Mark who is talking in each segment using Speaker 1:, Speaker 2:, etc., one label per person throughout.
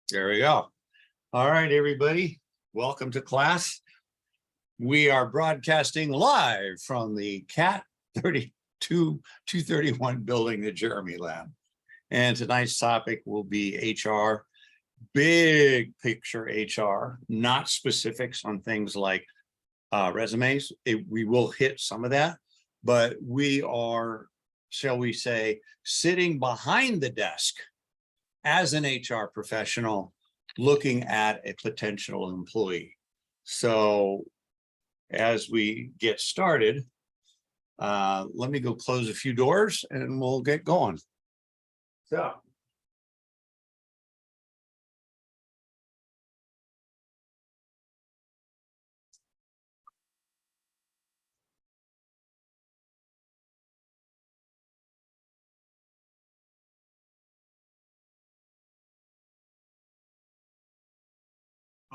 Speaker 1: There we go. All right, everybody. Welcome to class. We are broadcasting live from the CAT 231 building, the Jeremy Lab. And tonight's topic will be HR, big picture HR, not specifics on things like resumes. We will hit some of that, but we are, shall we say, sitting behind the desk as an HR professional looking at a potential employee. So as we get started, let me go close a few doors and we'll get going. So.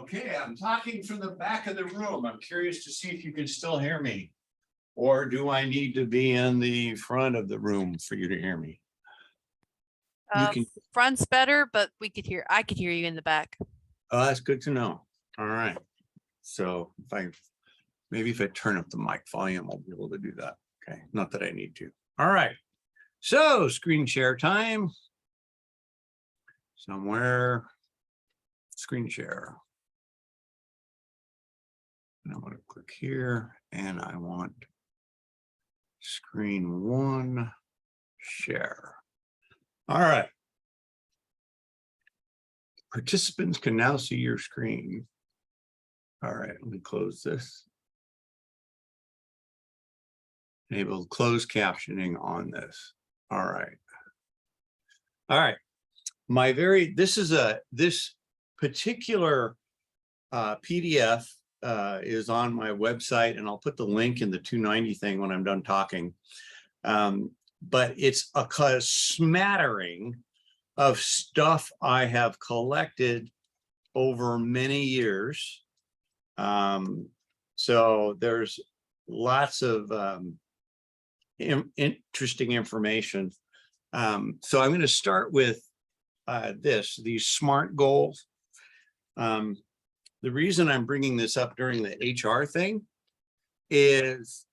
Speaker 1: Okay, I'm talking from the back of the room. I'm curious to see if you can still hear me. Or do I need to be in the front of the room for you to hear me? You can.
Speaker 2: Front's better, but I could hear you in the back.
Speaker 1: Oh, that's good to know. All right. So maybe if I turn up the mic volume, I'll be able to do that. Okay, not that I need to. All right. So screen share time. Somewhere, screen share. And I'm going to click here and I want screen one, share. All right. Participants can now see your screen. All right, let me close this. Enable closed captioning on this. All right. All right. This particular PDF is on my website, and I'll put the link in the 290 thing when I'm done talking. But it's a smattering of stuff I have collected over many years. So there's lots of interesting information. So I'm going to start with these SMART goals. The reason I'm bringing this up during the HR thing is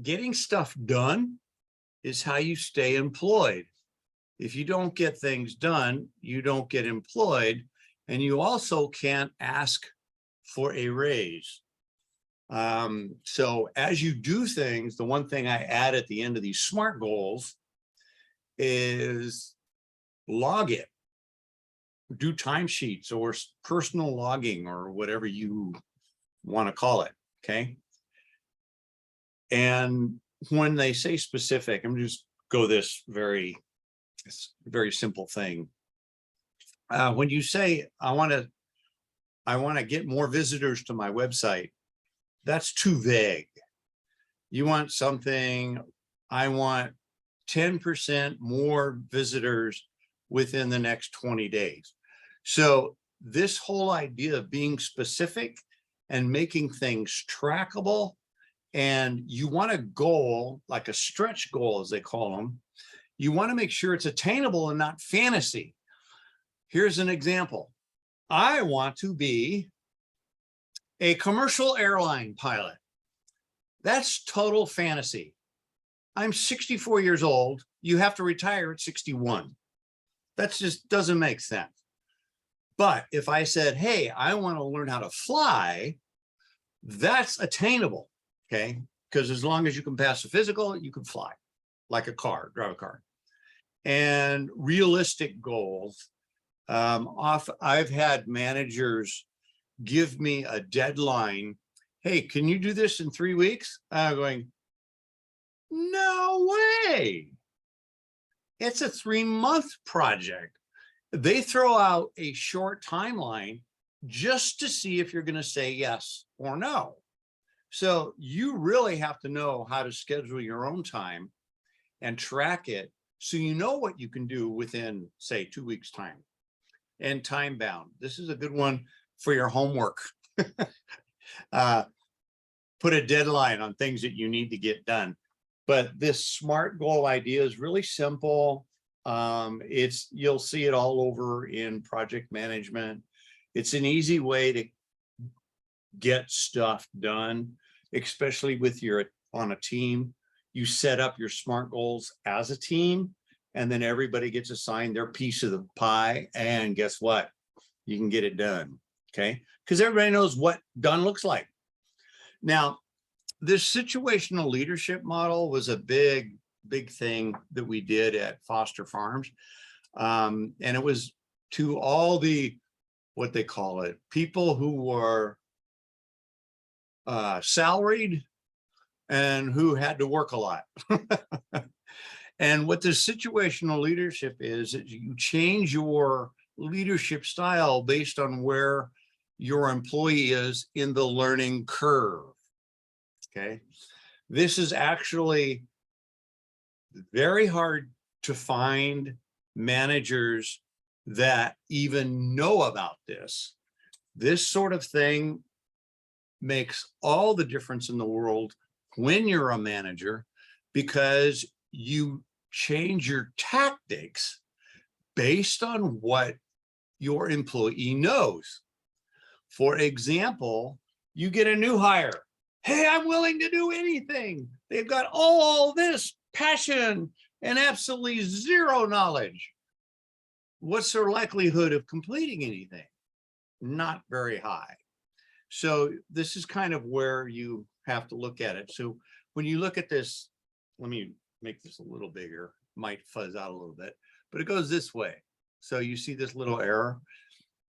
Speaker 1: getting stuff done is how you stay employed. If you don't get things done, you don't get employed, and you also can't ask for a raise. So as you do things, the one thing I add at the end of these SMART goals is log it. Do timesheets or personal logging or whatever you want to call it, okay? And when they say specific, I'm just go this very simple thing. When you say, I want to get more visitors to my website, that's too vague. You want something, I want 10% more visitors within the next 20 days. So this whole idea of being specific and making things trackable, and you want a goal, like a stretch goal, as they call them, you want to make sure it's attainable and not fantasy. Here's an example. I want to be a commercial airline pilot. That's total fantasy. I'm 64 years old. You have to retire at 61. That just doesn't make sense. But if I said, hey, I want to learn how to fly, that's attainable, okay? Because as long as you can pass the physical, you can fly like a car, drive a car. And realistic goals. I've had managers give me a deadline. Hey, can you do this in 3 weeks? I'm going, no way. It's a 3-month project. They throw out a short timeline just to see if you're going to say yes or no. So you really have to know how to schedule your own time and track it so you know what you can do within, say, 2 weeks' time. And time bound. This is a good one for your homework. Put a deadline on things that you need to get done. But this SMART goal idea is really simple. You'll see it all over in project management. It's an easy way to get stuff done, especially with your on a team. You set up your SMART goals as a team, and then everybody gets assigned their piece of the pie. And guess what? You can get it done. Okay. Because everybody knows what done looks like. Now, this situational leadership model was a big thing that we did at Foster Farms. And it was to all the, what they call it, people who were salaried and who had to work a lot. And what this situational leadership is you change your leadership style based on where your employee is in the learning curve. Okay. This is actually very hard to find managers that even know about this. This sort of thing makes all the difference in the world when you're a manager, because you change your tactics based on what your employee knows. For example, you get a new hire. Hey, I'm willing to do anything. They've got all this passion and absolutely zero knowledge. What's their likelihood of completing anything? Not very high. So this is kind of where you have to look at it. So when you look at this, let me make this a little bigger, might fuzz out a little bit, but it goes this way. So you see this little arrow,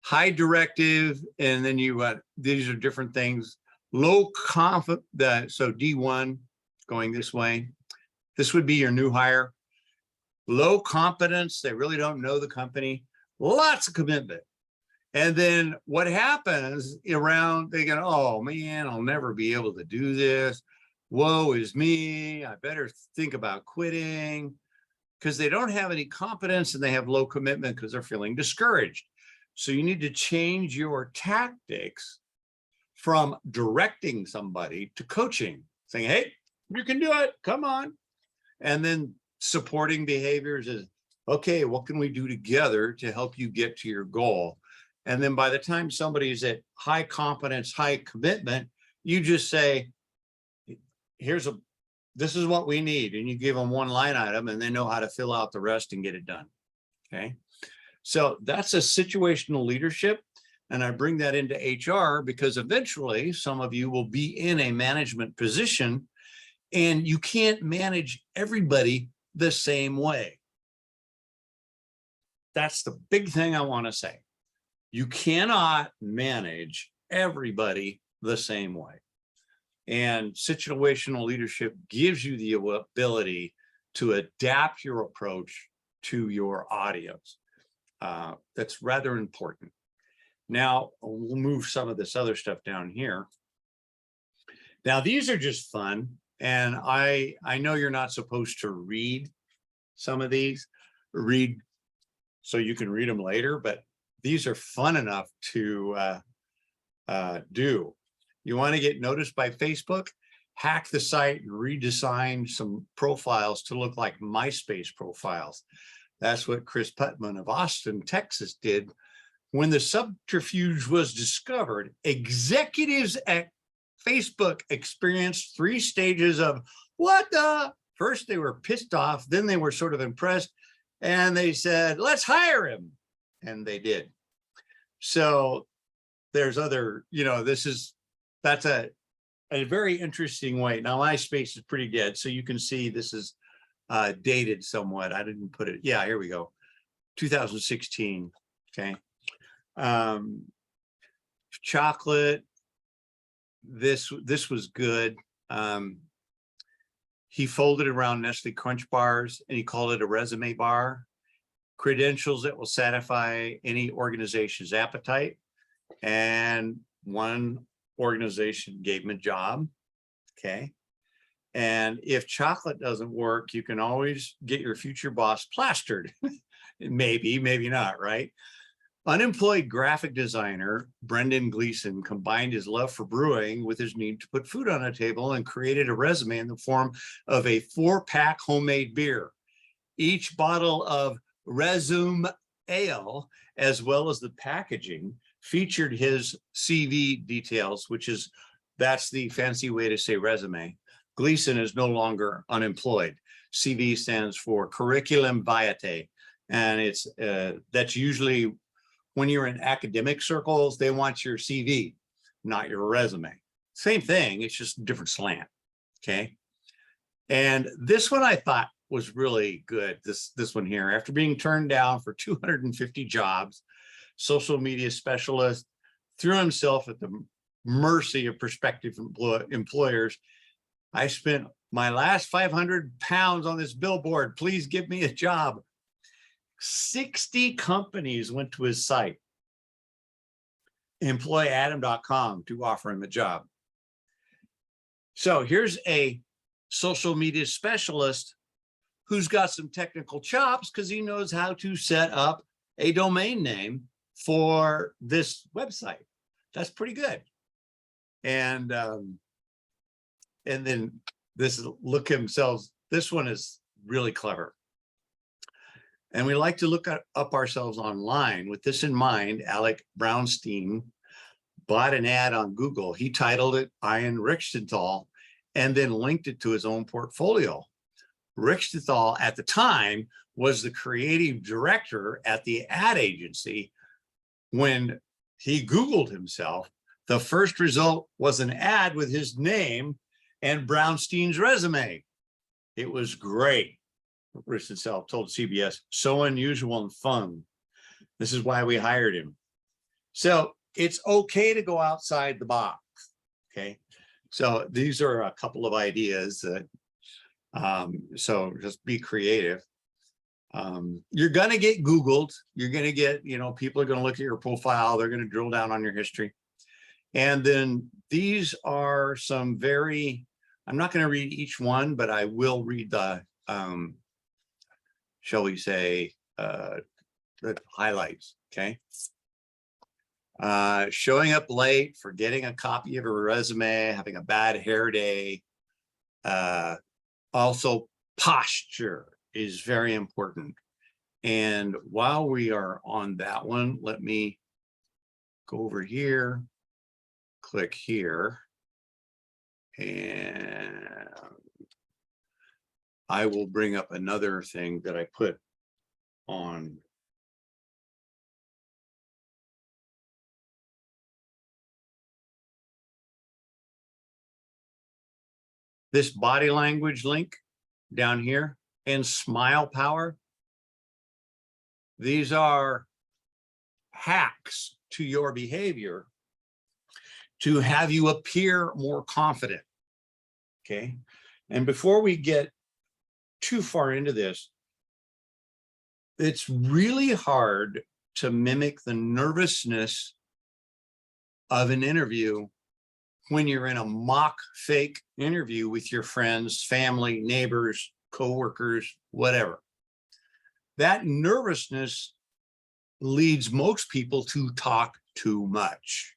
Speaker 1: high directive, and then you these are different things. Low confidence, so D1 going this way. This would be your new hire. Low competence, they really don't know the company. Lots of commitment. And then what happens around, they go, oh man, I'll never be able to do this. Woe is me. I better think about quitting, because they don't have any competence and they have low commitment because they're feeling discouraged. So you need to change your tactics from directing somebody to coaching, saying, hey, you can do it, come on. And then supporting behaviors is, okay, what can we do together to help you get to your goal? And then by the time somebody's at high competence, high commitment, you just say, this is what we need. And you give them one line item and they know how to fill out the rest and get it done. Okay. So that's a situational leadership. And I bring that into HR because eventually some of you will be in a management position and you can't manage everybody the same way. That's the big thing I want to say. You cannot manage everybody the same way. And situational leadership gives you the ability to adapt your approach to your audience. That's rather important. Now, we'll move some of this other stuff down here. Now, these are just fun. And I know you're not supposed to read some of these, so you can read them later, but these are fun enough to do. You want to get noticed by Facebook? Hack the site and redesign some profiles to look like MySpace profiles. That's what Chris Putman of Austin, Texas did. When the subterfuge was discovered, executives at Facebook experienced 3 stages of what the? First, they were pissed off. Then they were sort of impressed. And they said, let's hire him. And they did. So there's other, that's a very interesting way. Now, MySpace is pretty dead. So you can see this is dated somewhat. I didn't put it. Yeah, here we go. 2016. Okay. Chocolate. This was good. He folded around Nestle Crunch bars and he called it a resume bar. Credentials that will satisfy any organization's appetite. And one organization gave him a job. Okay. And if chocolate doesn't work, you can always get your future boss plastered. maybe not, right? Unemployed graphic designer Brendan Gleason combined his love for brewing with his need to put food on a table and created a resume in the form of a 4-pack homemade beer. Each bottle of resume ale, as well as the packaging, featured his CV details, that's the fancy way to say resume. Gleason is no longer unemployed. CV stands for curriculum vitae. And that's usually when you're in academic circles, they want your CV, not your resume. Same thing, it's just different slant, okay? And this one I thought was really good, this one here. After being turned down for 250 jobs, social media specialist threw himself at the mercy of prospective employers. I spent my last 500 pounds on this billboard. Please give me a job. 60 companies went to his site, employadam.com, to offer him a job. So here's a social media specialist who's got some technical chops because he knows how to set up a domain name for this website. That's pretty good. And then this look himself, this one is really clever. And we like to look up ourselves online. With this in mind, Alec Brownstein bought an ad on Google. He titled it Ian Richtenthal and then linked it to his own portfolio. Richtenthal at the time was the creative director at the ad agency. When he Googled himself, the first result was an ad with his name and Brownstein's resume. It was great. Richtenthal told CBS, so unusual and fun. This is why we hired him. So it's okay to go outside the box, okay? So these are a couple of ideas that, so just be creative. You're gonna get Googled. You're gonna get, people are gonna look at your profile. They're gonna drill down on your history. And then these are some I'm not gonna read each one, but I will read the, shall we say, the highlights, okay? Showing up late, forgetting a copy of a resume, having a bad hair day. Also, posture is very important. And while we are on that one, let me go over here, click here, and I will bring up another thing that I put on. This body language link down here and smile power. These are hacks to your behavior to have you appear more confident, okay? And before we get too far into this, it's really hard to mimic the nervousness of an interview when you're in a mock fake interview with your friends, family, neighbors, coworkers, whatever. That nervousness leads most people to talk too much.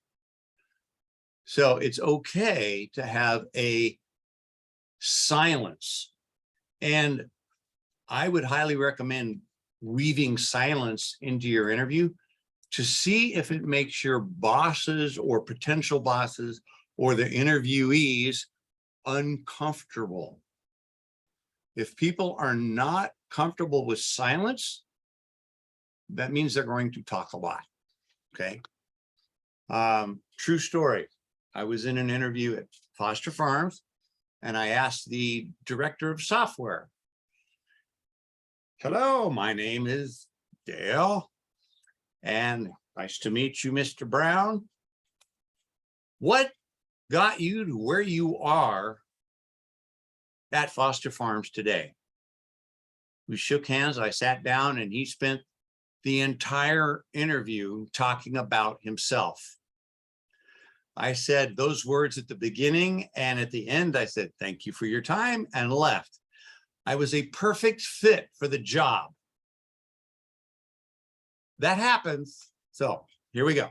Speaker 1: So it's okay to have a silence. And I would highly recommend weaving silence into your interview to see if it makes your bosses or potential bosses or the interviewees uncomfortable. If people are not comfortable with silence, that means they're going to talk a lot, okay? True story. I was in an interview at Foster Farms and I asked the director of software, hello, my name is Dale and nice to meet you, Mr. Brown. What got you to where you are at Foster Farms today? We shook hands, I sat down, and he spent the entire interview talking about himself. I said those words at the beginning, and at the end, I said, thank you for your time, and left. I was a perfect fit for the job. That happens. So here we go.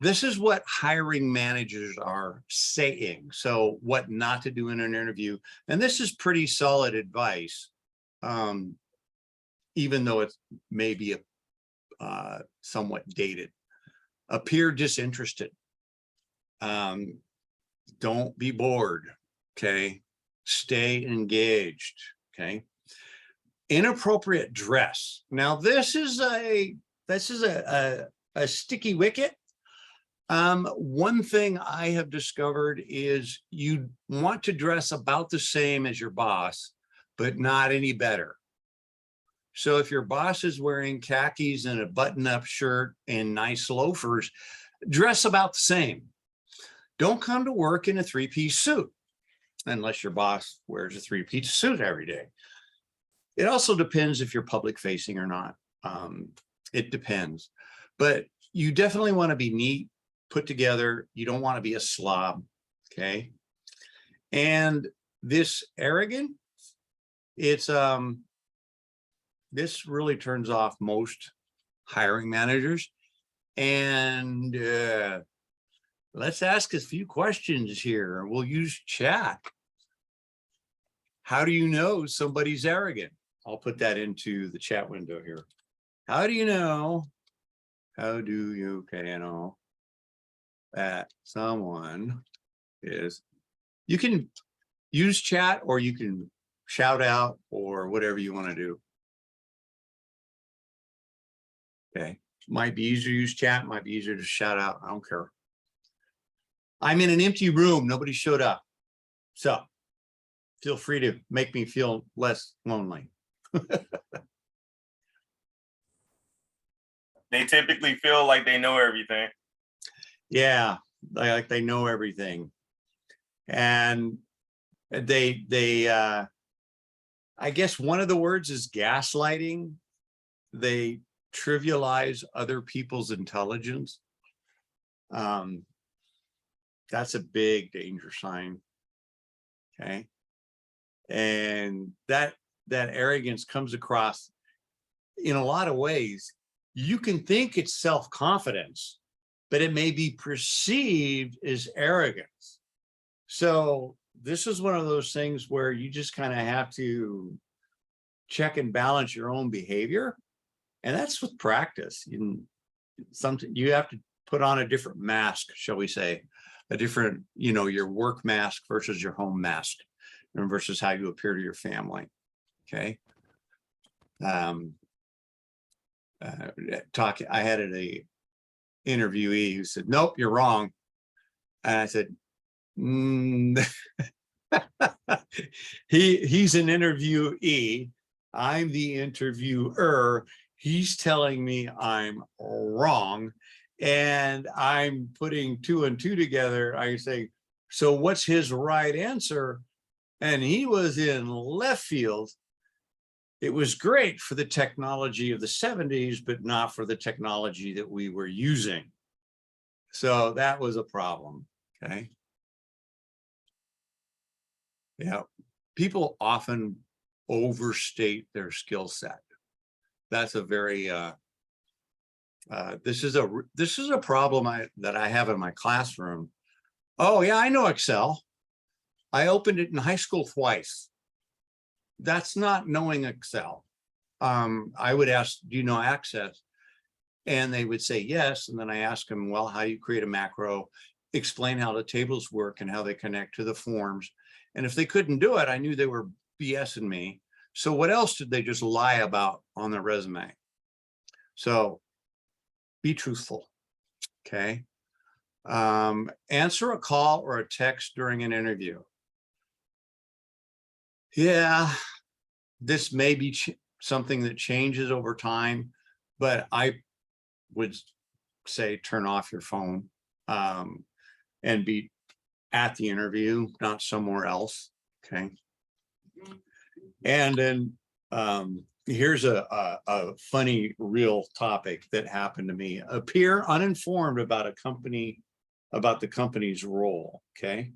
Speaker 1: This is what hiring managers are saying. So what not to do in an interview. And this is pretty solid advice. even though it's maybe somewhat dated. Appear disinterested. Don't be bored. Okay. Stay engaged. Okay. Inappropriate dress. Now, this is a sticky wicket. One thing I have discovered is you want to dress about the same as your boss, but not any better. So if your boss is wearing khakis and a button-up shirt and nice loafers, dress about the same. Don't come to work in a three-piece suit unless your boss wears a three-piece suit every day. It also depends if you're public facing or not. It depends, but you definitely want to be neat, put together. You don't want to be a slob. Okay. And this arrogant, it's, this really turns off most hiring managers. And let's ask a few questions here. We'll use chat. How do you know somebody's arrogant? I'll put that into the chat window here. How do you know? How do you know that someone is? You can use chat, or you can shout out, or whatever you want to do. Okay, might be easier to use chat, might be easier to shout out. I don't care. I'm in an empty room, nobody showed up. So feel free to make me feel less lonely.
Speaker 3: They typically feel like they know everything.
Speaker 1: Yeah, like they know everything. And I guess one of the words is gaslighting. They trivialize other people's intelligence. That's a big danger sign. Okay. And that arrogance comes across in a lot of ways. You can think it's self-confidence, but it may be perceived as arrogance. So this is one of those things where you just kind of have to check and balance your own behavior. And that's with practice. You have to put on a different mask, shall we say, a different, your work mask versus your home mask, and versus how you appear to your family. Okay. I had an interviewee who said, nope, you're wrong. And I said, he's an interviewee. I'm the interviewer. He's telling me I'm wrong. And I'm putting 2 and 2 together. I say, so what's his right answer? And he was in left field. It was great for the technology of the 70s, but not for the technology that we were using. So that was a problem. Okay. Yeah. People often overstate their skill set. That's a very, this is a problem that I have in my classroom. Oh yeah, I know Excel. I opened it in high school twice. That's not knowing Excel. I would ask, do you know Access? And they would say yes. And then I ask them, well, how do you create a macro? Explain how the tables work and how they connect to the forms. And if they couldn't do it, I knew they were BSing me. So what else did they just lie about on their resume? So be truthful. Okay. Answer a call or a text during an interview. Yeah, this may be something that changes over time, but I would say turn off your phone and be at the interview, not somewhere else. Okay. And then here's a funny real topic that happened to me. Appear uninformed about a company, about the company's role. Okay.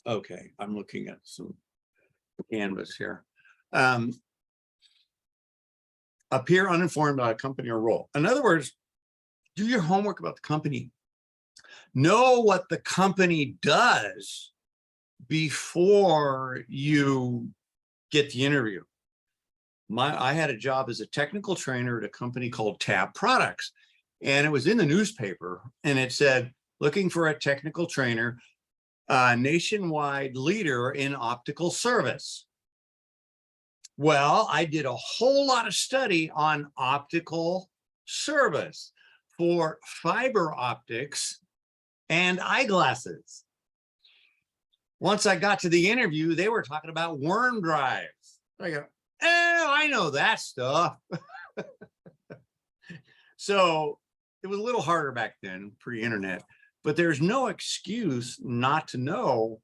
Speaker 1: Okay, I'm looking at some canvas here. Appear uninformed about a company or role. In other words, do your homework about the company. Know what the company does before you get the interview. I had a job as a technical trainer at a company called Tab Products, and it was in the newspaper, and it said, looking for a technical trainer, nationwide leader in optical service. Well, I did a whole lot of study on optical service for fiber optics and eyeglasses. Once I got to the interview, they were talking about worm drives. I go, I know that stuff. So it was a little harder back then, pre-internet, but there's no excuse not to know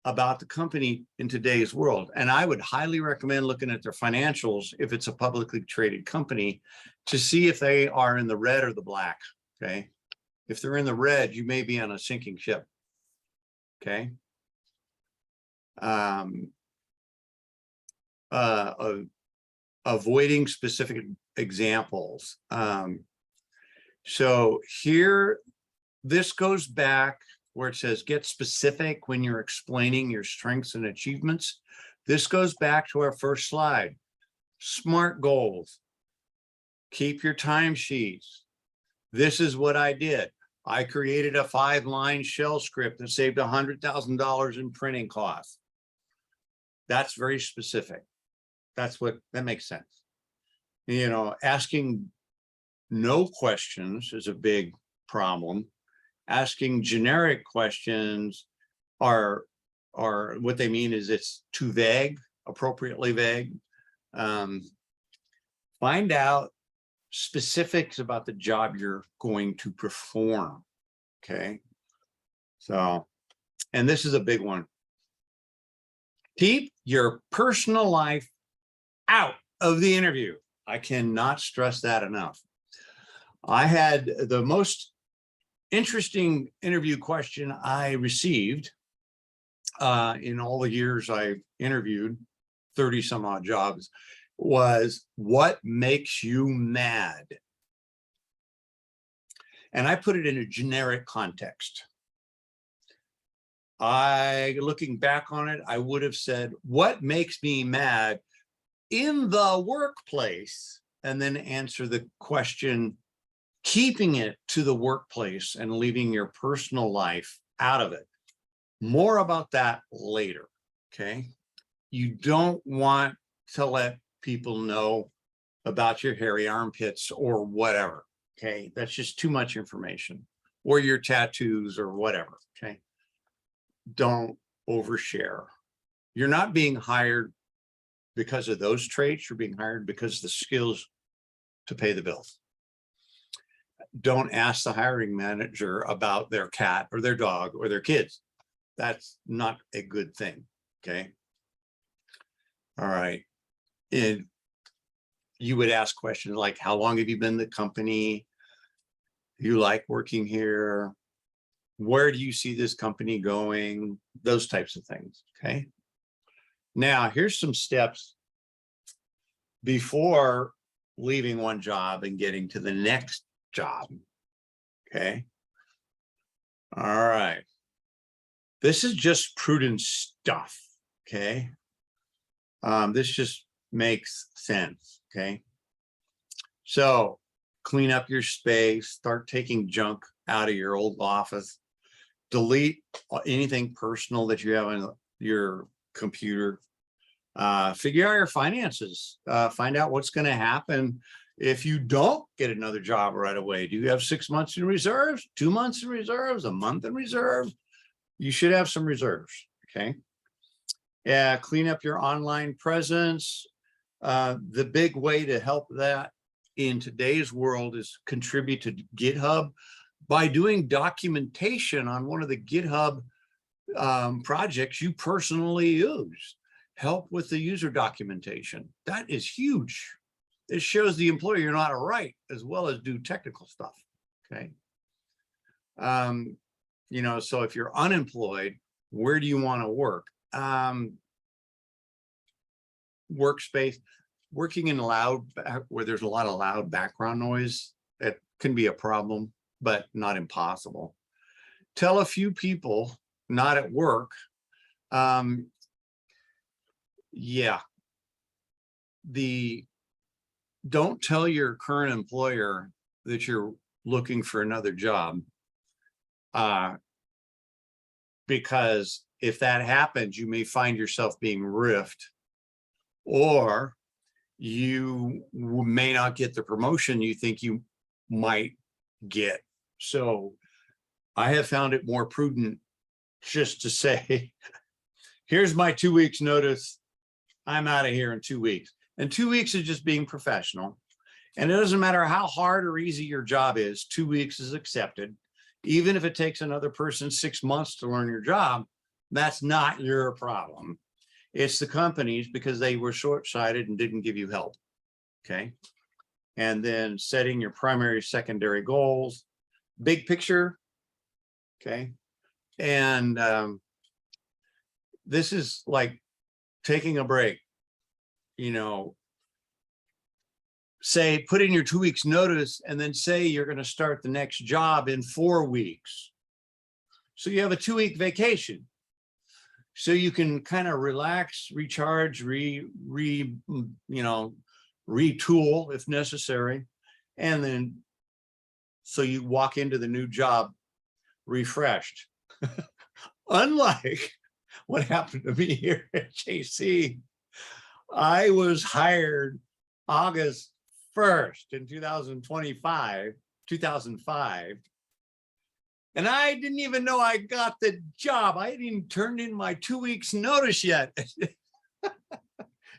Speaker 1: about the company in today's world. And I would highly recommend looking at their financials if it's a publicly traded company to see if they are in the red or the black, okay? If they're in the red, you may be on a sinking ship, okay? Avoiding specific examples. So here, this goes back where it says get specific when you're explaining your strengths and achievements. This goes back to our first slide. SMART goals. Keep your timesheets. This is what I did. I created a 5-line shell script that saved $100,000 in printing costs. That's very specific. That makes sense. You know, asking no questions is a big problem. Asking generic questions are what they mean is it's too vague, appropriately vague. Find out specifics about the job you're going to perform. Okay. So, and this is a big one. Keep your personal life out of the interview. I cannot stress that enough. I had the most interesting interview question I received in all the years I interviewed, 30 some odd jobs, was what makes you mad? And I put it in a generic context. Looking back on it, I would have said, what makes me mad in the workplace? And then answer the question, keeping it to the workplace and leaving your personal life out of it. More about that later, okay? You don't want to let people know about your hairy armpits or whatever, okay? That's just too much information, or your tattoos or whatever, okay? Don't overshare. You're not being hired because of those traits. You're being hired because of the skills to pay the bills. Don't ask the hiring manager about their cat or their dog or their kids. That's not a good thing, okay? All right. And you would ask questions like, how long have you been in the company? You like working here? Where do you see this company going? Those types of things, okay? Now, here's some steps before leaving one job and getting to the next job, okay? All right. This is just prudent stuff, okay? This just makes sense, okay? So clean up your space, start taking junk out of your old office, delete anything personal that you have on your computer, figure out your finances, find out what's going to happen if you don't get another job right away. Do you have 6 months in reserves, 2 months in reserves, a month in reserve? You should have some reserves, okay? Yeah, clean up your online presence. The big way to help that in today's world is contribute to GitHub by doing documentation on one of the GitHub projects you personally use. Help with the user documentation. That is huge. It shows the employer you're not a right as well as do technical stuff, okay? You know, so if you're unemployed, where do you want to work? Workspace, working in where there's a lot of loud background noise, that can be a problem, but not impossible. Tell a few people not at work. Yeah. Don't tell your current employer that you're looking for another job. Because if that happens, you may find yourself being riffed, or you may not get the promotion you think you might get. So I have found it more prudent just to say, here's my 2 weeks notice. I'm out of here in 2 weeks. And 2 weeks is just being professional. And it doesn't matter how hard or easy your job is, 2 weeks is accepted. Even if it takes another person 6 months to learn your job, that's not your problem. It's the companies, because they were short-sighted and didn't give you help. Okay. And then setting your primary, secondary goals, big picture. Okay. And this is like taking a break, say, put in your 2 weeks notice and then say you're going to start the next job in 4 weeks. So you have a 2 week vacation. So you can kind of relax, recharge, retool if necessary. And then, so you walk into the new job refreshed. Unlike what happened to me here at JC, I was hired August 1st in 2005. And I didn't even know I got the job. I hadn't even turned in my 2 weeks notice yet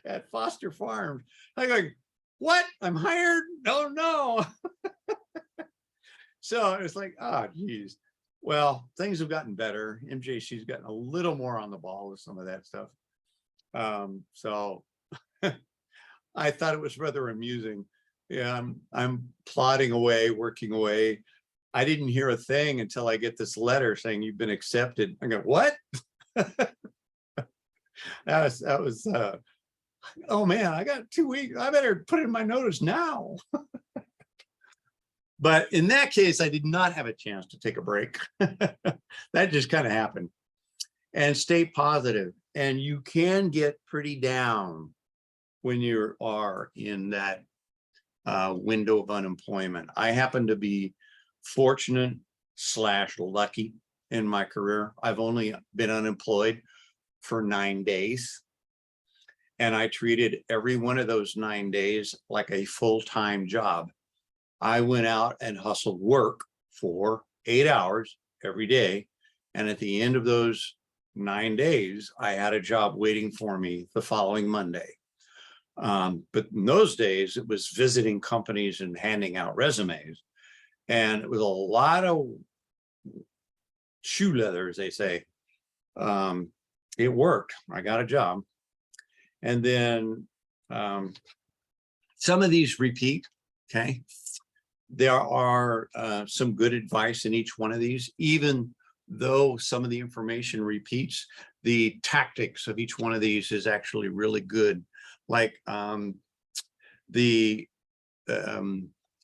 Speaker 1: at Foster Farms. I'm like, what? I'm hired? No. So it's like, oh, geez. Well, things have gotten better. MJC's gotten a little more on the ball with some of that stuff. So I thought it was rather amusing. Yeah, I'm plodding away, working away. I didn't hear a thing until I get this letter saying you've been accepted. I go, what? that was oh man, I got 2 weeks. I better put in my notice now. But in that case, I did not have a chance to take a break. That just kind of happened. And stay positive. And you can get pretty down when you are in that window of unemployment. I happen to be fortunate / lucky in my career. I've only been unemployed for 9 days. And I treated every one of those 9 days like a full-time job. I went out and hustled work for 8 hours every day. And at the end of those 9 days, I had a job waiting for me the following Monday. But in those days, it was visiting companies and handing out resumes. And it was a lot of shoe leather, as they say. It worked. I got a job. And then some of these repeat, okay? There are some good advice in each one of these, even though some of the information repeats, the tactics of each one of these is actually really good. Like the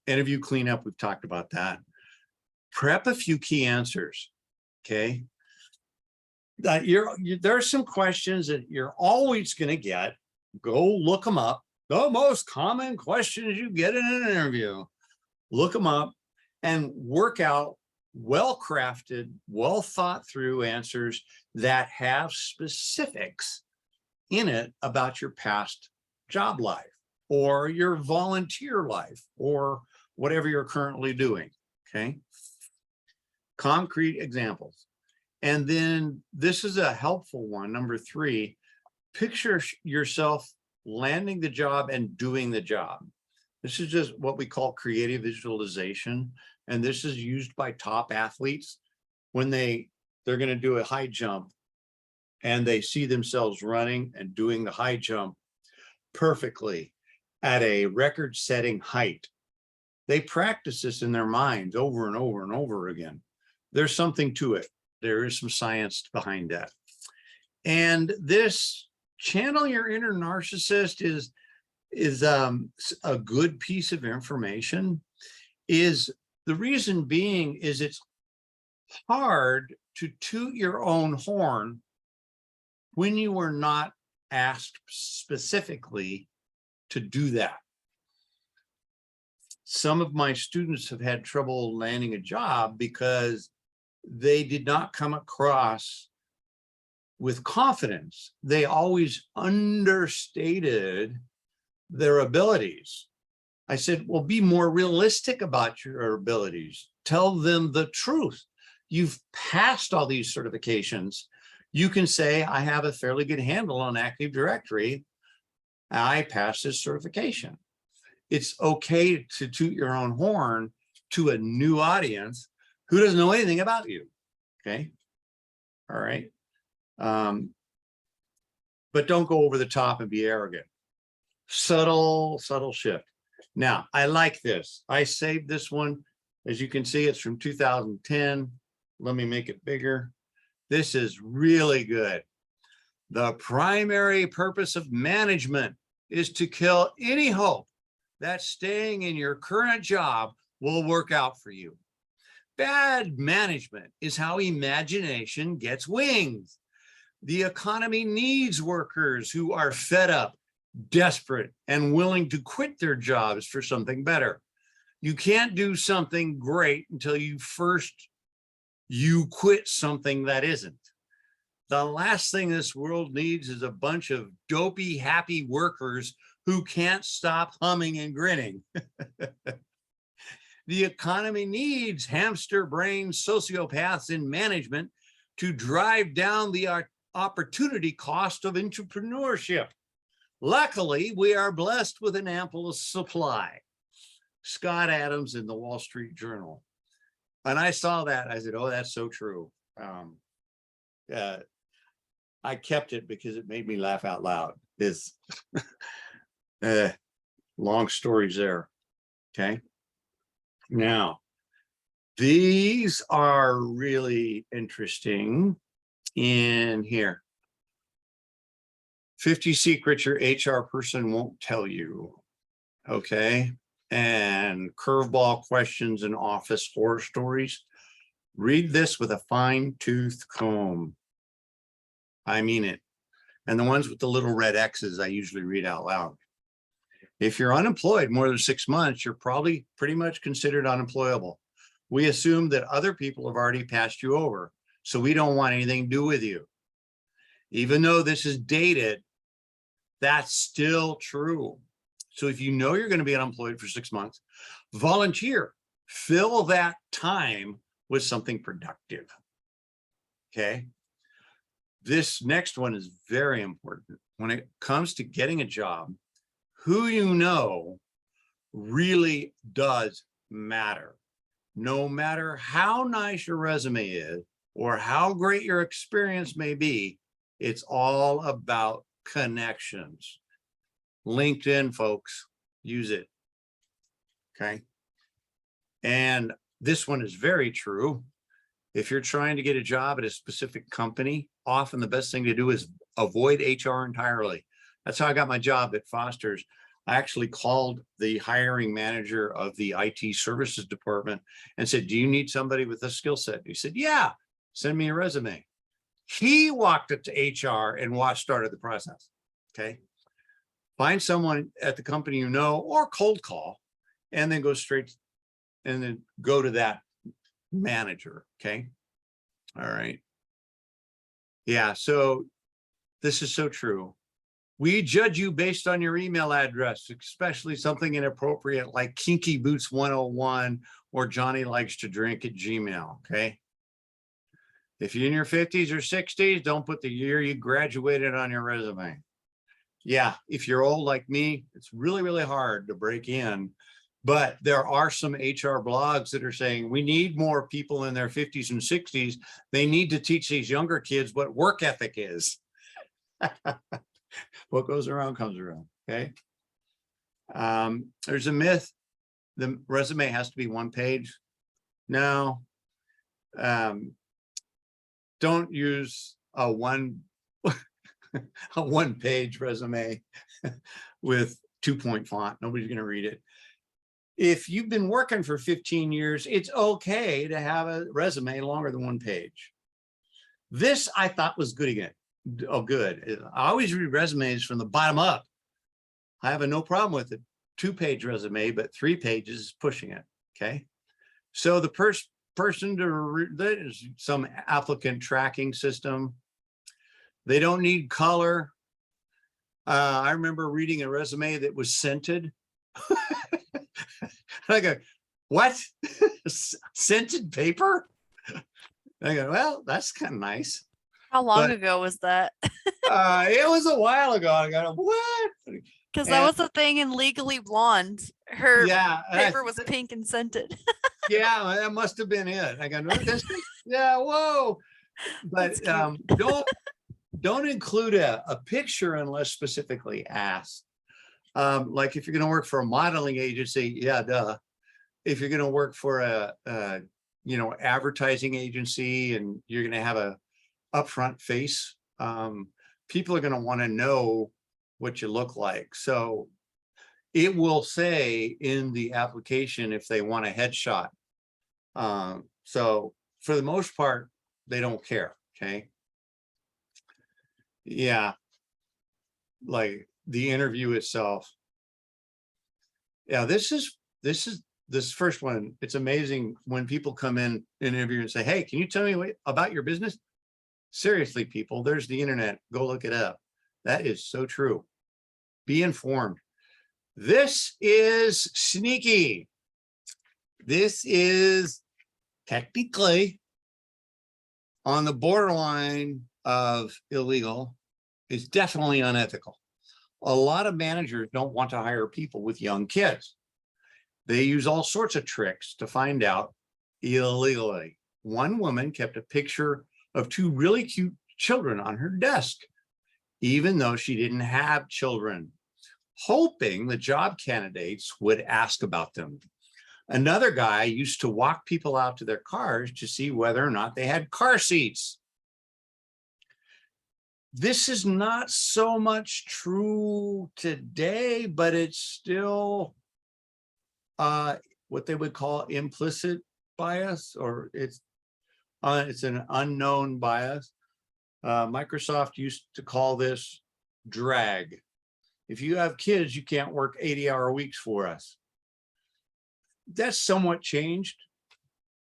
Speaker 1: interview cleanup, we've talked about that. Prep a few key answers, okay? There are some questions that you're always going to get. Go look them up. The most common questions you get in an interview. Look them up and work out well-crafted, well-thought-through answers that have specifics in it about your past job life or your volunteer life or whatever you're currently doing, okay? Concrete examples. And then this is a helpful one, number 3, picture yourself landing the job and doing the job. This is just what we call creative visualization. And this is used by top athletes when they're going to do a high jump and they see themselves running and doing the high jump perfectly at a record-setting height. They practice this in their minds over and over and over again. There's something to it. There is some science behind that. And this channel your inner narcissist is a good piece of information. Is the reason being is it's hard to toot your own horn when you are not asked specifically to do that. Some of my students have had trouble landing a job because they did not come across with confidence. They always understated their abilities. I said, well, be more realistic about your abilities. Tell them the truth. You've passed all these certifications. You can say, I have a fairly good handle on Active Directory. I passed this certification. It's okay to toot your own horn to a new audience who doesn't know anything about you. Okay. All right. But don't go over the top and be arrogant. Subtle shift. Now, I like this. I saved this one. As you can see, it's from 2010. Let me make it bigger. This is really good. The primary purpose of management is to kill any hope that staying in your current job will work out for you. Bad management is how imagination gets wings. The economy needs workers who are fed up, desperate, and willing to quit their jobs for something better. You can't do something great until you quit something that isn't. The last thing this world needs is a bunch of dopey, happy workers who can't stop humming and grinning. The economy needs hamster brain sociopaths in management to drive down the opportunity cost of entrepreneurship. Luckily, we are blessed with an ample supply. Scott Adams in the Wall Street Journal. And I saw that, I said, oh, that's so true. I kept it because it made me laugh out loud. This long stories there. Okay. Now, these are really interesting in here. 50 secrets your HR person won't tell you. Okay. And curveball questions and office horror stories. Read this with a fine-tooth comb. I mean it. And the ones with the little red X's, I usually read out loud. If you're unemployed more than 6 months, you're probably pretty much considered unemployable. We assume that other people have already passed you over, so we don't want anything to do with you. Even though this is dated, that's still true. So if you know you're going to be unemployed for 6 months, volunteer, fill that time with something productive. Okay. This next one is very important. When it comes to getting a job, who you know really does matter. No matter how nice your resume is or how great your experience may be, it's all about connections. LinkedIn, folks, use it. Okay. And this one is very true. If you're trying to get a job at a specific company, often the best thing to do is avoid HR entirely. That's how I got my job at Foster's. I actually called the hiring manager of the IT services department and said, do you need somebody with a skill set? He said, yeah, send me a resume. He walked up to HR and started the process. Okay. Find someone at the company you know, or cold call, and then go straight and then go to that manager. Okay. All right. Yeah. So this is so true. We judge you based on your email address, especially something inappropriate like Kinky Boots 101 or Johnny Likes to Drink at Gmail. Okay. If you're in your 50s or 60s, don't put the year you graduated on your resume. Yeah, if you're old like me, it's really, really hard to break in. But there are some HR blogs that are saying we need more people in their 50s and 60s. They need to teach these younger kids what work ethic is. What goes around comes around. Okay. There's a myth. The resume has to be one page. No. Don't use a one page resume with 2-point font. Nobody's going to read it. If you've been working for 15 years, it's okay to have a resume longer than one page. This I thought was good again. Oh, good. I always read resumes from the bottom up. I have no problem with it. 2-page resume, but 3 pages is pushing it. Okay. So the person there's some applicant tracking system. They don't need color. I remember reading a resume that was scented. I go, what? Scented paper? I go, well, that's kind of nice.
Speaker 2: How long
Speaker 1: But-
Speaker 2: ago was that?
Speaker 1: It was a while ago. I go, what?
Speaker 2: Because that
Speaker 1: And-
Speaker 2: was the thing in Legally Blonde. Her
Speaker 1: Yeah,
Speaker 2: paper was pink and scented.
Speaker 1: yeah, that must have been it. I go, yeah, whoa.
Speaker 2: That's
Speaker 1: But
Speaker 2: cute.
Speaker 1: don't include a picture unless specifically asked. Like if you're going to work for a modeling agency, yeah, duh. If you're going to work for a advertising agency and you're going to have a upfront face, people are going to want to know what you look like. So it will say in the application if they want a headshot. So for the most part, they don't care. Okay. Yeah. Like the interview itself. Yeah, this first one. It's amazing when people come in an interview and say, hey, can you tell me about your business? Seriously, people, there's the internet. Go look it up. That is so true. Be informed. This is sneaky. This is technically on the borderline of illegal. It's definitely unethical. A lot of managers don't want to hire people with young kids. They use all sorts of tricks to find out illegally. One woman kept a picture of 2 really cute children on her desk, even though she didn't have children, hoping the job candidates would ask about them. Another guy used to walk people out to their cars to see whether or not they had car seats. This is not so much true today, but it's still what they would call implicit bias, or it's an unknown bias. Microsoft used to call this drag. If you have kids, you can't work 80-hour weeks for us. That's somewhat changed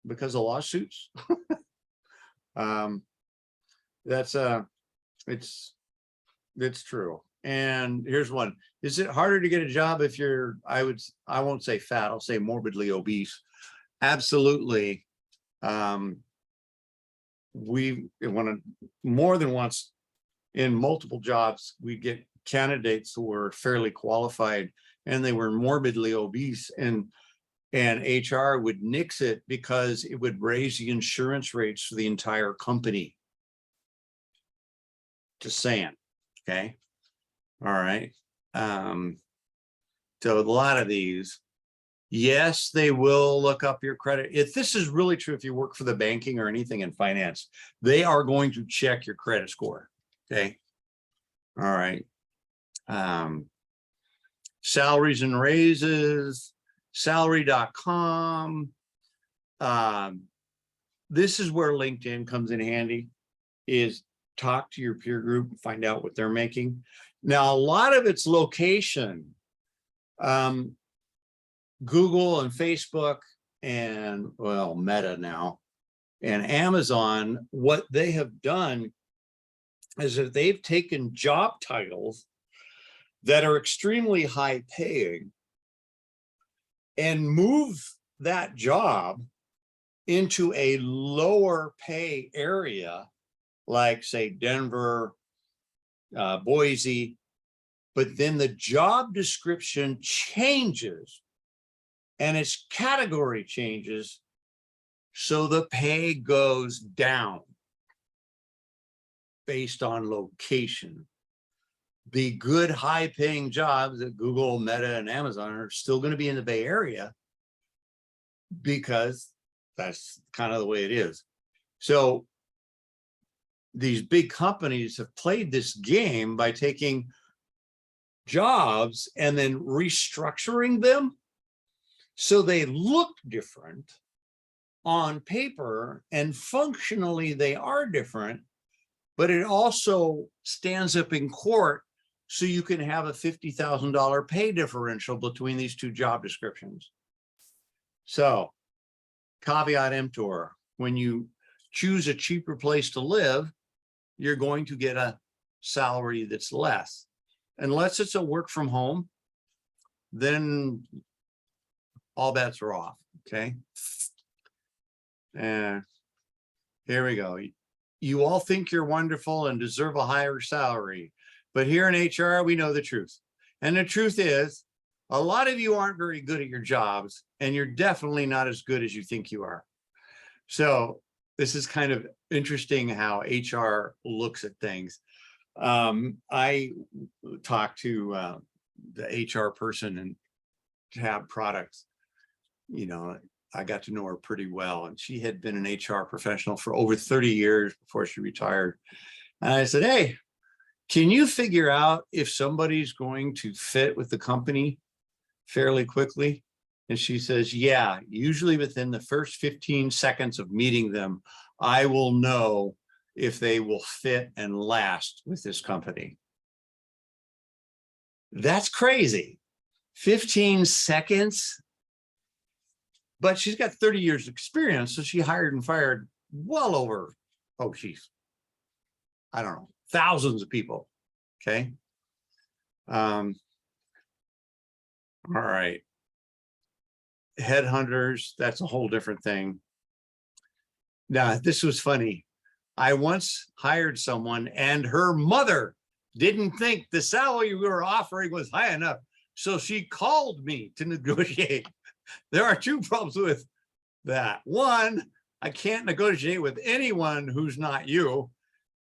Speaker 1: because of lawsuits. It's true. And here's one. Is it harder to get a job if you're, I won't say fat, I'll say morbidly obese? Absolutely. We want to more than once in multiple jobs, we get candidates who were fairly qualified and they were morbidly obese, and HR would nix it because it would raise the insurance rates for the entire company. Just saying. Okay. All right. So a lot of these, yes, they will look up your credit. If this is really true, if you work for the banking or anything in finance, they are going to check your credit score. Okay. All right. Salaries and raises, salary.com. This is where LinkedIn comes in handy, is talk to your peer group and find out what they're making. Now, a lot of it's location. Google and Facebook and, well, Meta now and Amazon, what they have done is that they've taken job titles that are extremely high paying and move that job into a lower pay area, like say Denver, Boise, but then the job description changes and its category changes, so the pay goes down based on location. The good high paying jobs at Google, Meta, and Amazon are still going to be in the Bay Area because that's kind of the way it is. So these big companies have played this game by taking jobs and then restructuring them so they look different on paper and functionally they are different, but it also stands up in court so you can have a $50,000 pay differential between these two job descriptions. So caveat emptor, when you choose a cheaper place to live, you're going to get a salary that's less. Unless it's a work from home, then all bets are off, okay? And here we go. You all think you're wonderful and deserve a higher salary, but here in HR, we know the truth. And the truth is, a lot of you aren't very good at your jobs, and you're definitely not as good as you think you are. So this is kind of interesting how HR looks at things. I talked to the HR person and Tab Products. You know, I got to know her pretty well, and she had been an HR professional for over 30 years before she retired. And I said, hey, can you figure out if somebody's going to fit with the company fairly quickly? And she says, yeah, usually within the first 15 seconds of meeting them, I will know if they will fit and last with this company. That's crazy. 15 seconds. But she's got 30 years experience, so she hired and fired well over, oh, geez, I don't know, thousands of people. Okay. All right. Headhunters, that's a whole different thing. Now, this was funny. I once hired someone and her mother didn't think the salary we were offering was high enough. So she called me to negotiate. There are two problems with that. One, I can't negotiate with anyone who's not you.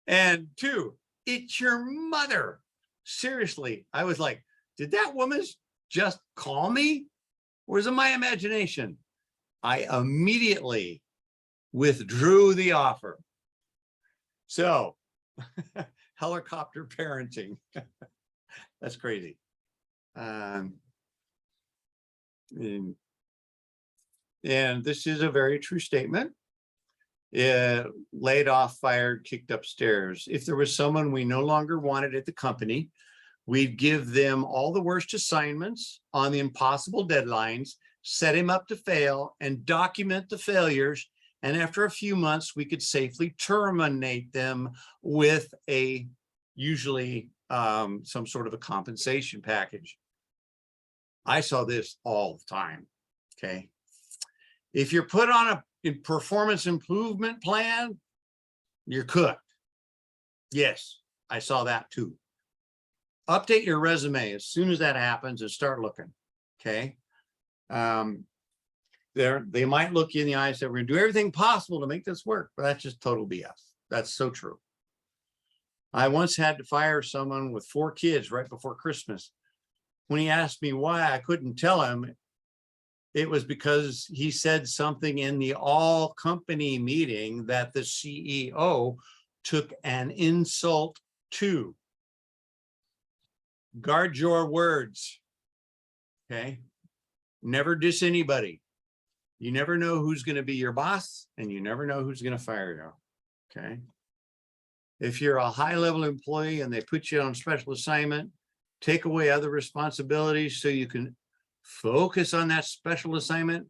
Speaker 1: And two, it's your mother. Seriously, I was like, did that woman just call me? Or is it my imagination? I immediately withdrew the offer. So, helicopter parenting. That's crazy. And this is a very true statement. Laid off, fired, kicked upstairs. If there was someone we no longer wanted at the company, we'd give them all the worst assignments on the impossible deadlines, set him up to fail, and document the failures. And after a few months, we could safely terminate them with a usually some sort of a compensation package. I saw this all the time. Okay. If you're put on a performance improvement plan, you're cooked. Yes, I saw that too. Update your resume as soon as that happens and start looking. Okay. They might look you in the eye and say, we're gonna do everything possible to make this work, but that's just total BS. That's so true. I once had to fire someone with 4 kids right before Christmas. When he asked me why, I couldn't tell him. It was because he said something in the all company meeting that the CEO took an insult to. Guard your words. Okay. Never diss anybody. You never know who's going to be your boss, and you never know who's going to fire you. Okay. If you're a high-level employee and they put you on special assignment, take away other responsibilities so you can focus on that special assignment.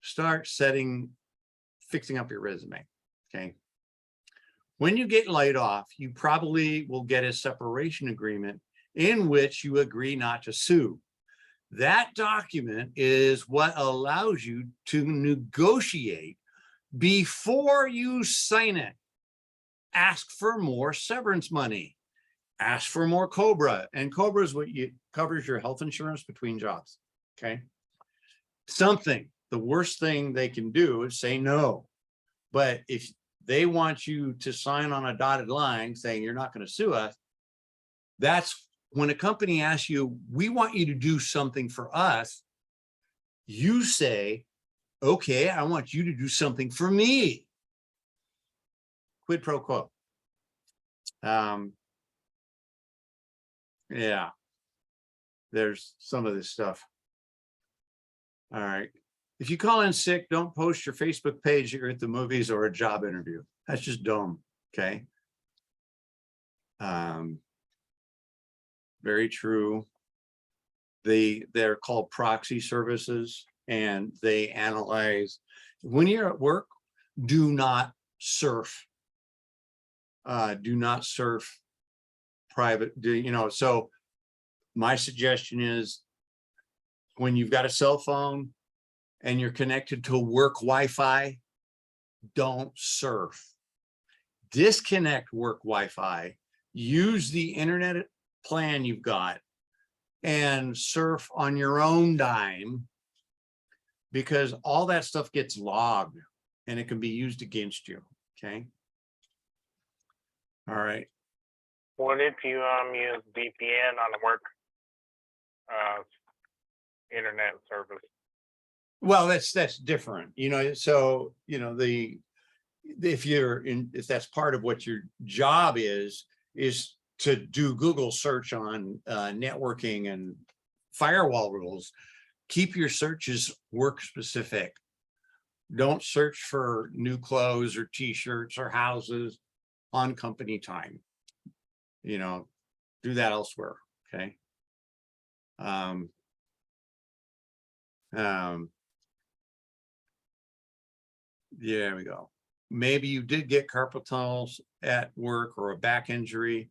Speaker 1: Start fixing up your resume. Okay. When you get laid off, you probably will get a separation agreement in which you agree not to sue. That document is what allows you to negotiate before you sign it. Ask for more severance money. Ask for more COBRA. And COBRA is what covers your health insurance between jobs. Okay. Something, the worst thing they can do is say no. But if they want you to sign on a dotted line saying you're not going to sue us, that's when a company asks you, we want you to do something for us, you say, okay, I want you to do something for me. Quid pro quo. Yeah, there's some of this stuff. All right. If you call in sick, don't post your Facebook page that you're at the movies or a job interview. That's just dumb. Okay. Very true. They're called proxy services, and they analyze when you're at work. Do not surf. Do not surf private. So my suggestion is, when you've got a cell phone and you're connected to work Wi-Fi, don't surf. Disconnect work Wi-Fi. Use the internet plan you've got and surf on your own dime, because all that stuff gets logged and it can be used against you. Okay. All right.
Speaker 4: What if you use VPN on the work internet service?
Speaker 1: Well, that's different, so, if that's part of what your job is to do Google search on networking and firewall rules, keep your searches work specific. Don't search for new clothes or t-shirts or houses on company time. Do that elsewhere. Okay. There we go. Maybe you did get carpal tunnels at work or a back injury,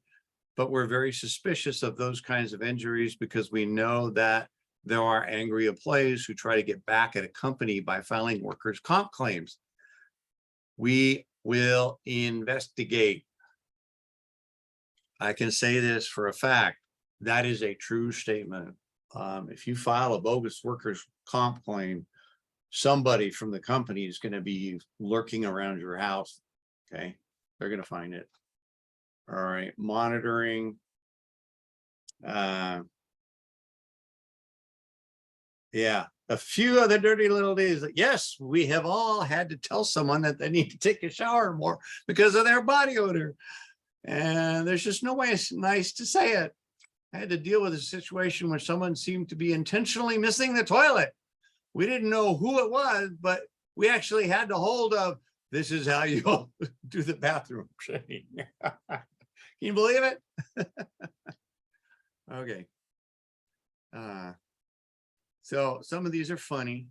Speaker 1: but we're very suspicious of those kinds of injuries because we know that there are angry employees who try to get back at a company by filing workers' comp claims. We will investigate. I can say this for a fact. That is a true statement. If you file a bogus workers' comp claim, somebody from the company is going to be lurking around your house. Okay. They're going to find it. All right. Monitoring. Yeah. A few other dirty little days. Yes, we have all had to tell someone that they need to take a shower more because of their body odor. And there's just no way it's nice to say it. I had to deal with a situation where someone seemed to be intentionally missing the toilet. We didn't know who it was, but we actually had to hold of, this is how you do the bathroom training. Can you believe it? Okay. So some of these are funny.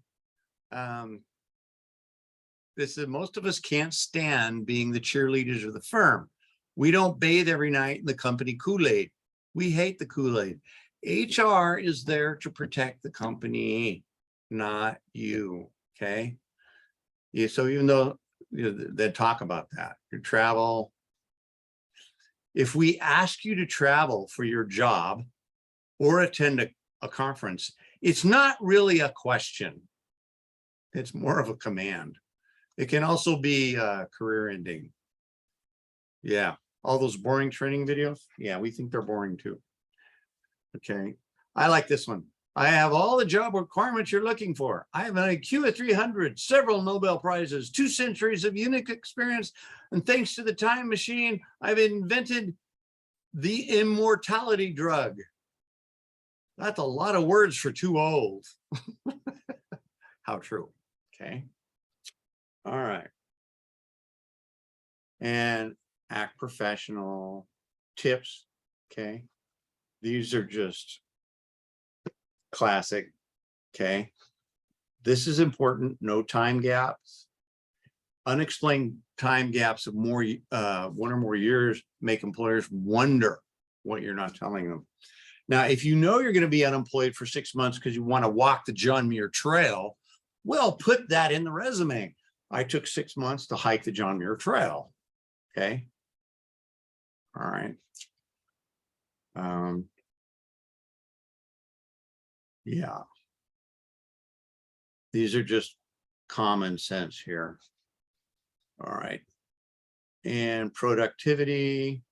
Speaker 1: This is, most of us can't stand being the cheerleaders of the firm. We don't bathe every night in the company Kool-Aid. We hate the Kool-Aid. HR is there to protect the company, not you. Okay. Yeah. So even though they talk about that, your travel, if we ask you to travel for your job or attend a conference, it's not really a question. It's more of a command. It can also be career ending. Yeah. All those boring training videos. Yeah, we think they're boring too. Okay. I like this one. I have all the job requirements you're looking for. I have an IQ of 300, several Nobel Prizes, 2 centuries of unique experience, and thanks to the time machine, I've invented the immortality drug. That's a lot of words for too old. How true. Okay. All right. And act professional, tips. Okay. These are just classic. Okay. This is important. No time gaps. Unexplained time gaps of more 1 or more years make employers wonder what you're not telling them. Now, if you know you're going to be unemployed for 6 months because you want to walk the John Muir Trail, well, put that in the resume. I took 6 months to hike the John Muir Trail. Okay. All right. Yeah. These are just common sense here. All right. And productivity.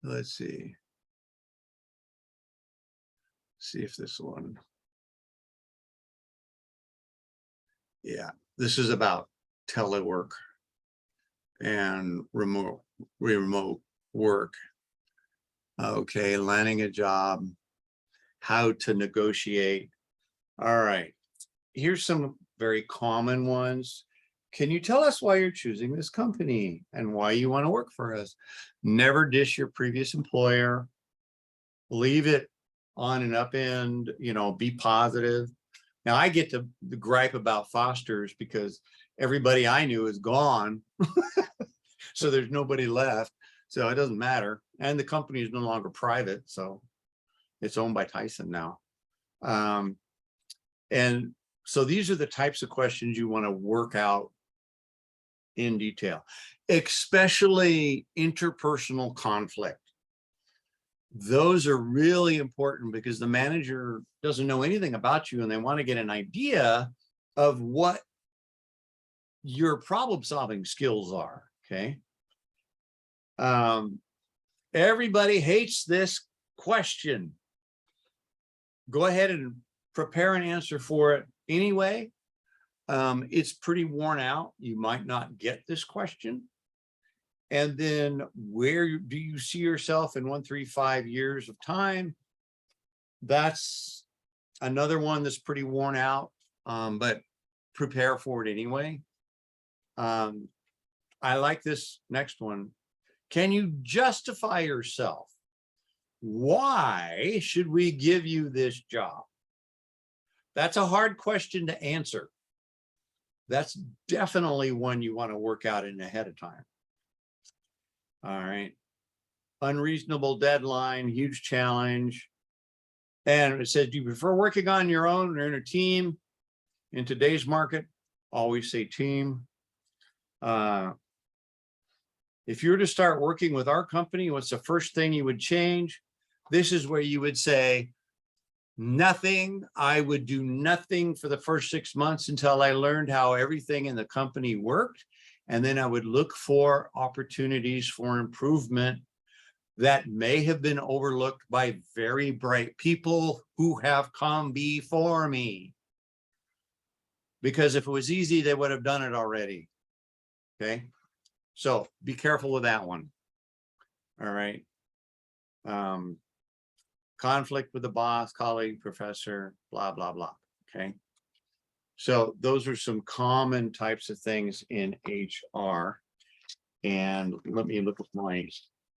Speaker 1: Let's see. See if this one. Yeah, this is about telework and remote work. Okay, landing a job, how to negotiate. All right, here's some very common ones. Can you tell us why you're choosing this company and why you want to work for us? Never dish your previous employer. Leave it on an upend, be positive. Now I get to gripe about Foster's because everybody I knew is gone. So there's nobody left. So it doesn't matter. And the company is no longer private. So it's owned by Tyson now. And so these are the types of questions you want to work out in detail, especially interpersonal conflict. Those are really important because the manager doesn't know anything about you and they want to get an idea of what your problem-solving skills are, okay? Everybody hates this question. Go ahead and prepare an answer for it anyway. It's pretty worn out. You might not get this question. And then where do you see yourself in 1, 3, 5 years of time? That's another one that's pretty worn out, but prepare for it anyway. I like this next one. Can you justify yourself? Why should we give you this job? That's a hard question to answer. That's definitely one you want to work out in ahead of time. All right. Unreasonable deadline, huge challenge. And it says, do you prefer working on your own or in a team? In today's market, always say team. If you were to start working with our company, what's the first thing you would change? This is where you would say, nothing. I would do nothing for the first 6 months until I learned how everything in the company worked. And then I would look for opportunities for improvement that may have been overlooked by very bright people who have come before me. Because if it was easy, they would have done it already. Okay. So be careful with that one. All right. Conflict with the boss, colleague, professor, blah, blah, blah. Okay. So those are some common types of things in HR. And let me look at my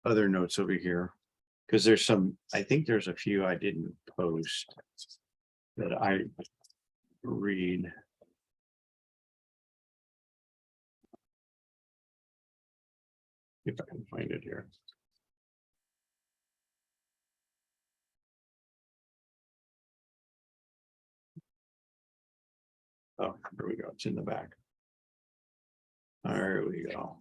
Speaker 1: other notes over here, because there's some, I think there's a few I didn't post that I read. If I can find it here. Oh, here we go. It's in the back. There we go.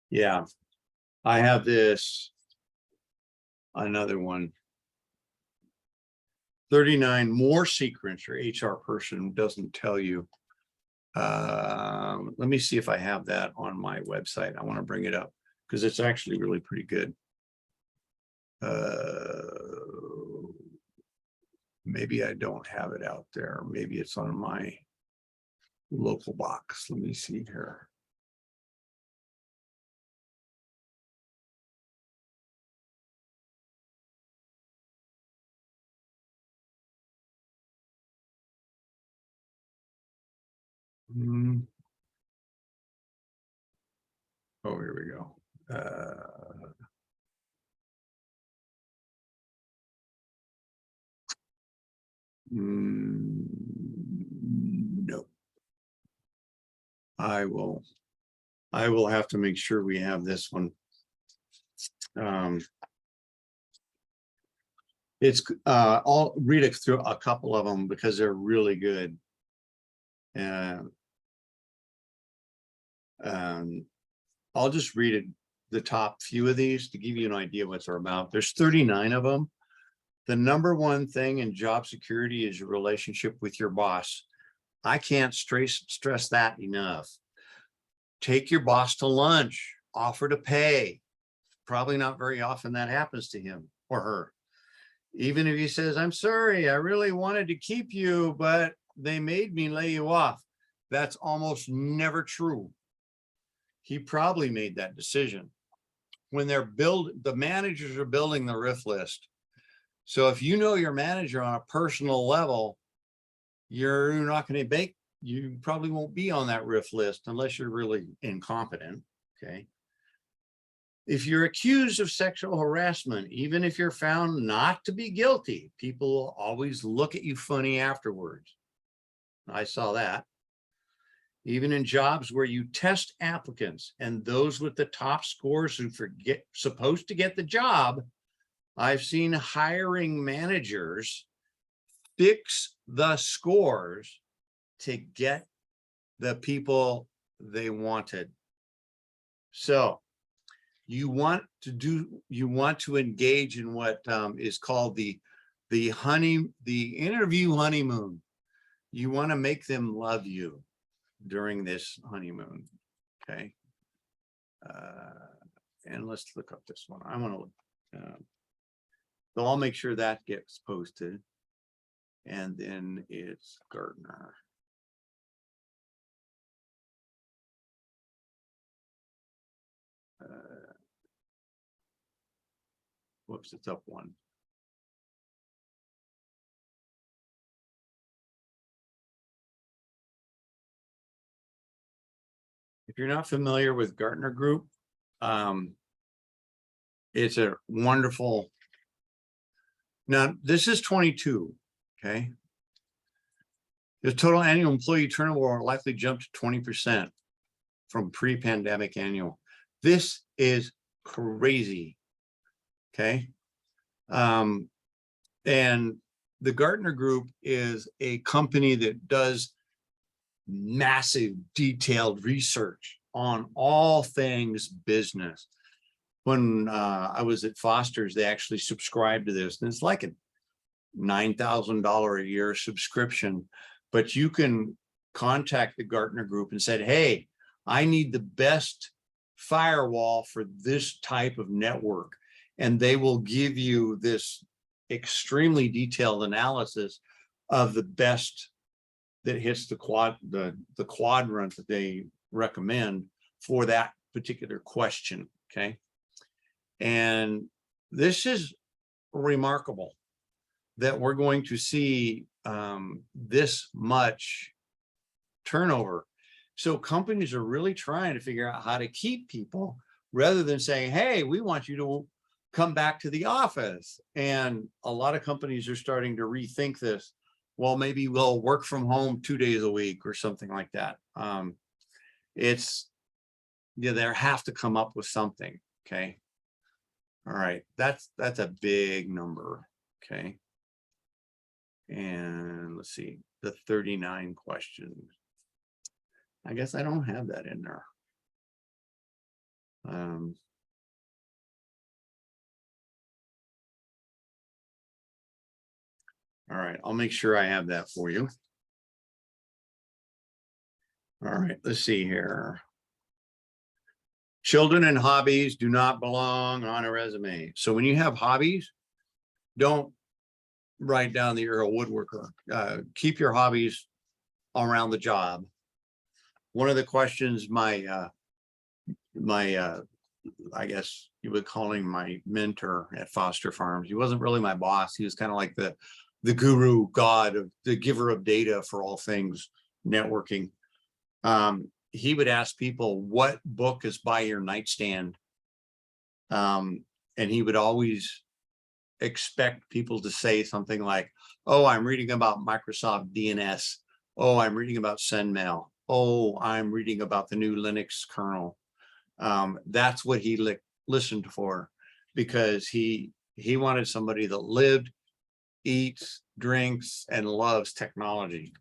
Speaker 1: Yeah, I have this. Another one. 39 more secrets your HR person doesn't tell you. Let me see if I have that on my website. I want to bring it up because it's actually really pretty good. Maybe I don't have it out there. Maybe it's on my local box. Let me see here. Oh, here we go. No. I will have to make sure we have this one. I'll read it through a couple of them because they're really good. I'll just read it, the top few of these to give you an idea what they're about. There's 39 of them. The number one thing in job security is your relationship with your boss. I can't stress that enough. Take your boss to lunch, offer to pay. Probably not very often that happens to him or her. Even if he says, I'm sorry, I really wanted to keep you, but they made me lay you off. That's almost never true. He probably made that decision. When the managers are building the RIF list. So if you know your manager on a personal level, you're not going to you probably won't be on that RIF list unless you're really incompetent, okay? If you're accused of sexual harassment, even if you're found not to be guilty, people will always look at you funny afterwards. I saw that. Even in jobs where you test applicants and those with the top scores who supposed to get the job, I've seen hiring managers fix the scores to get the people they wanted. So you want to engage in what is called the interview honeymoon. You want to make them love you during this honeymoon, okay? And let's look up this one. I want to look. So I'll make sure that gets posted. And then it's Gartner. Whoops, it's up one. If you're not familiar with Gartner Group, it's a wonderful. Now, this is 22, okay? The total annual employee turnover will likely jump to 20% from pre-pandemic annual. This is crazy, okay? And the Gartner Group is a company that does massive detailed research on all things business. When I was at Foster's, they actually subscribed to this, and it's like a $9,000 a year subscription, but you can contact the Gartner Group and said, hey, I need the best firewall for this type of network. And they will give you this extremely detailed analysis of the best that hits the quadrant that they recommend for that particular question, okay? And this is remarkable that we're going to see this much turnover. So companies are really trying to figure out how to keep people rather than saying, hey, we want you to come back to the office. And a lot of companies are starting to rethink this. Well, maybe we'll work from home 2 days a week or something like that. They have to come up with something, okay? All right, that's a big number, okay? And let's see, the 39 questions. I guess I don't have that in there. All right, I'll make sure I have that for you. All right, let's see here. Children and hobbies do not belong on a resume. So when you have hobbies, don't write down that you're a woodworker. Keep your hobbies around the job. One of the questions I guess you would call him my mentor at Foster Farms. He wasn't really my boss. He was kind of like the guru god of the giver of data for all things networking. He would ask people, what book is by your nightstand? And he would always expect people to say something like, oh, I'm reading about Microsoft DNS. Oh, I'm reading about SendMail. Oh, I'm reading about the new Linux kernel. That's what he listened for, because he wanted somebody that lived, eats, drinks, and loves technology,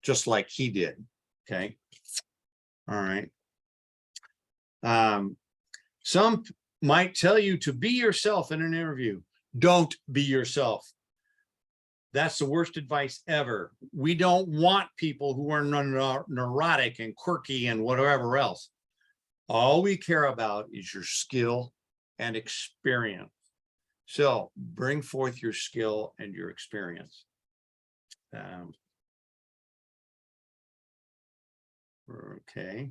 Speaker 1: just like he did. Okay. All right. Some might tell you to be yourself in an interview. Don't be yourself. That's the worst advice ever. We don't want people who are neurotic and quirky and whatever else. All we care about is your skill and experience. So bring forth your skill and your experience. Okay.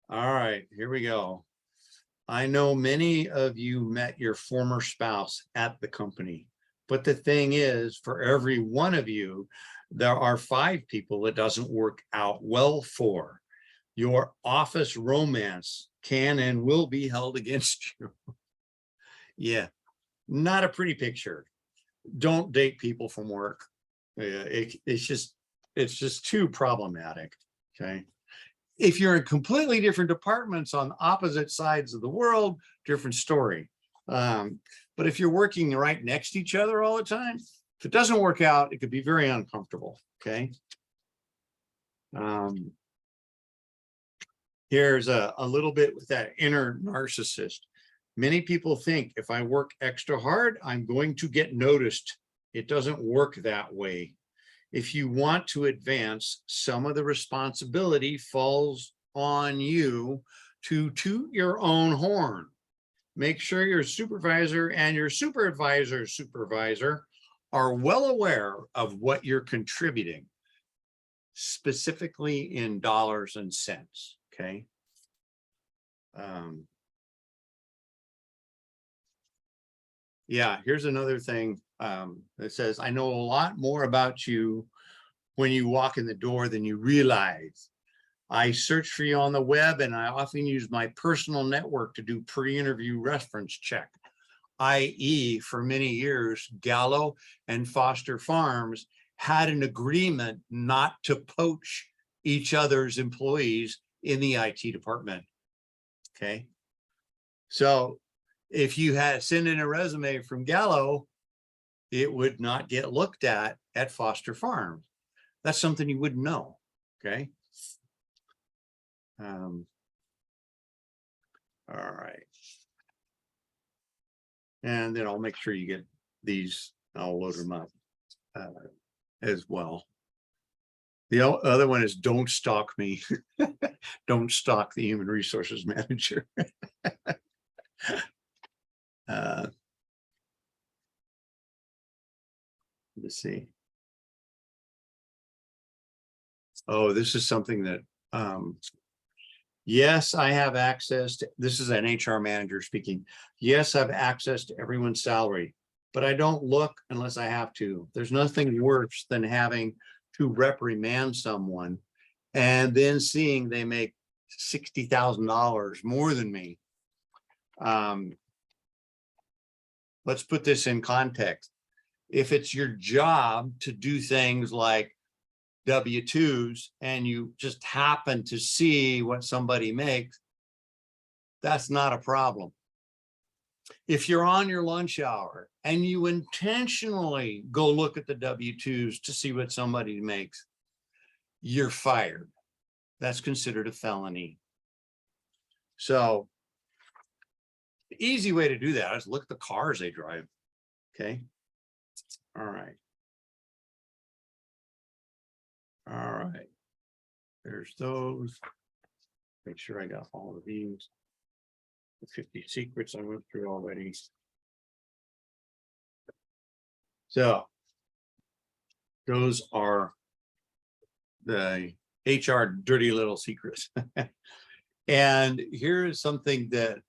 Speaker 1: All right, here we go. I know many of you met your former spouse at the company. But the thing is, for every one of you, there are 5 people it doesn't work out well for. Your office romance can and will be held against you. Yeah, not a pretty picture. Don't date people from work. It's just too problematic. Okay. If you're in completely different departments on opposite sides of the world, different story. But if you're working right next to each other all the time, if it doesn't work out, it could be very uncomfortable. Okay. Here's a little bit with that inner narcissist. Many people think if I work extra hard, I'm going to get noticed. It doesn't work that way. If you want to advance, some of the responsibility falls on you to toot your own horn. Make sure your supervisor and your supervisor's supervisor are well aware of what you're contributing, specifically in dollars and cents. Okay. Yeah, here's another thing that says, I know a lot more about you when you walk in the door than you realize. I search for you on the web, and I often use my personal network to do pre-interview reference check, i.e., for many years, Gallo and Foster Farms had an agreement not to poach each other's employees in the IT department. Okay. So if you had sent in a resume from Gallo, it would not get looked at Foster Farms. That's something you wouldn't know. Okay. All right. And then I'll make sure you get these. I'll load them up as well. The other one is don't stalk me. Don't stalk the human resources manager. Let's see. Oh, this is something that, yes, I have access to, this is an HR manager speaking. Yes, I have access to everyone's salary, but I don't look unless I have to. There's nothing worse than having to reprimand someone and then seeing they make $60,000 more than me. Let's put this in context. If it's your job to do things like W-2s and you just happen to see what somebody makes, that's not a problem. If you're on your lunch hour and you intentionally go look at the W-2s to see what somebody makes, you're fired. That's considered a felony. So the easy way to do that is look at the cars they drive. Okay. All right. All right. There's those. Make sure I got all of these. The 50 secrets I went through already. So those are the HR dirty little secrets. And here is something that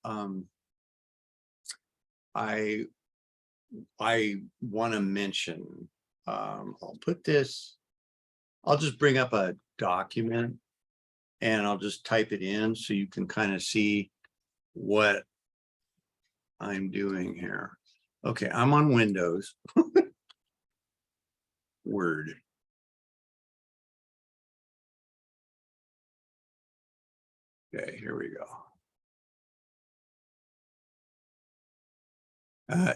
Speaker 1: I want to mention. I'll put this, I'll just bring up a document and I'll just type it in so you can kind of see what I'm doing here. Okay, I'm on Windows. Word. Okay, here we go.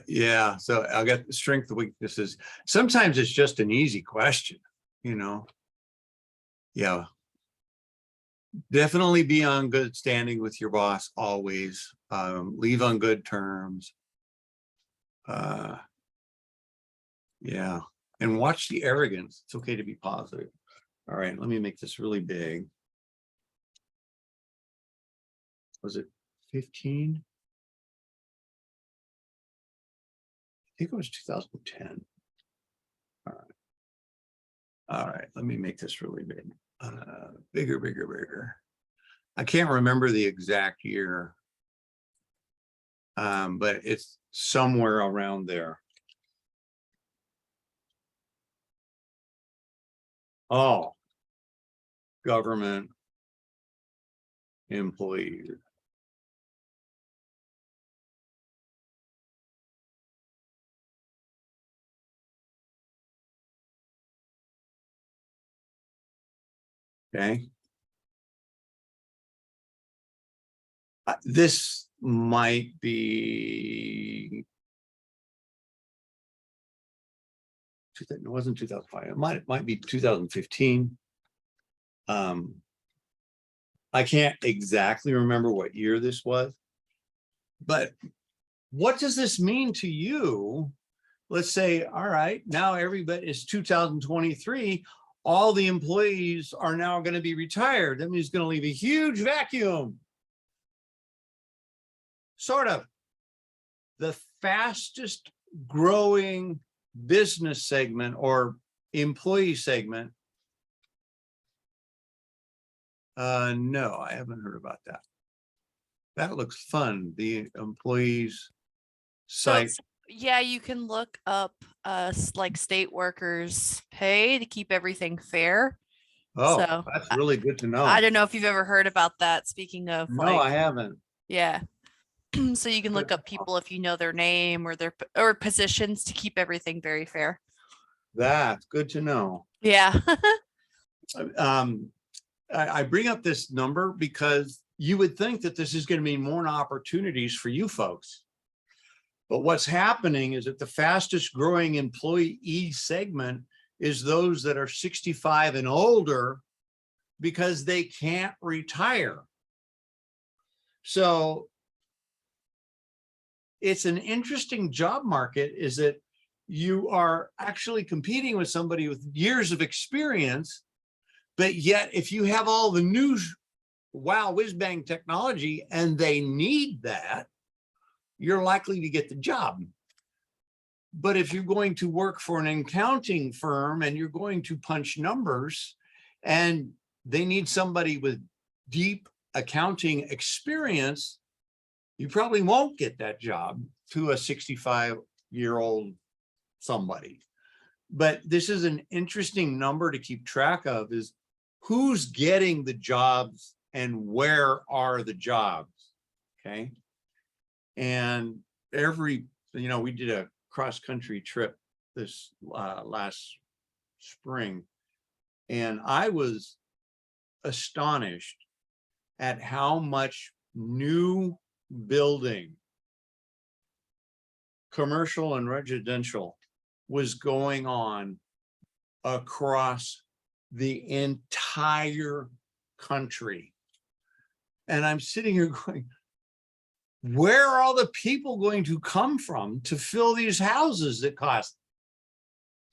Speaker 1: Yeah, so I'll get the strength, weaknesses. Sometimes it's just an easy question, you know. Yeah. Definitely be on good standing with your boss always. Leave on good terms. Yeah, and watch the arrogance. It's okay to be positive. All right, let me make this really big. Was it 15? I think it was 2010. All right. All right, let me make this really big. Bigger, bigger, bigger. I can't remember the exact year, but it's somewhere around there. Oh. Government. Employee. Okay. This might be. It wasn't 2005. It might be 2015. I can't exactly remember what year this was. But what does this mean to you? Let's say, all right, now everybody it's 2023. All the employees are now going to be retired. That means it's going to leave a huge vacuum. Sort of. The fastest growing business segment or employee segment. No, I haven't heard about that. That looks fun. The employees
Speaker 2: So
Speaker 1: site.
Speaker 2: it's- yeah, you can look up like state workers' pay to keep everything fair.
Speaker 1: Oh,
Speaker 2: so,
Speaker 1: that's really good to know.
Speaker 2: I don't know if you've ever heard about that. Speaking of
Speaker 1: No, I
Speaker 2: like,
Speaker 1: haven't.
Speaker 2: yeah. So you can look up people if you know their name or their or positions to keep everything very fair.
Speaker 1: That's good to know.
Speaker 2: Yeah.
Speaker 1: I bring up this number because you would think that this is going to mean more opportunities for you folks. But what's happening is that the fastest growing employee segment is those that are 65 and older because they can't retire. So it's an interesting job market, is that you are actually competing with somebody with years of experience, but yet if you have all the new wow whiz bang technology and they need that, you're likely to get the job. But if you're going to work for an accounting firm and you're going to punch numbers and they need somebody with deep accounting experience, you probably won't get that job to a 65-year-old somebody. But this is an interesting number to keep track of, is who's getting the jobs and where are the jobs, okay? And we did a cross-country trip this last spring, and I was astonished at how much new building, commercial and residential, was going on across the entire country. And I'm sitting here going, where are all the people going to come from to fill these houses that cost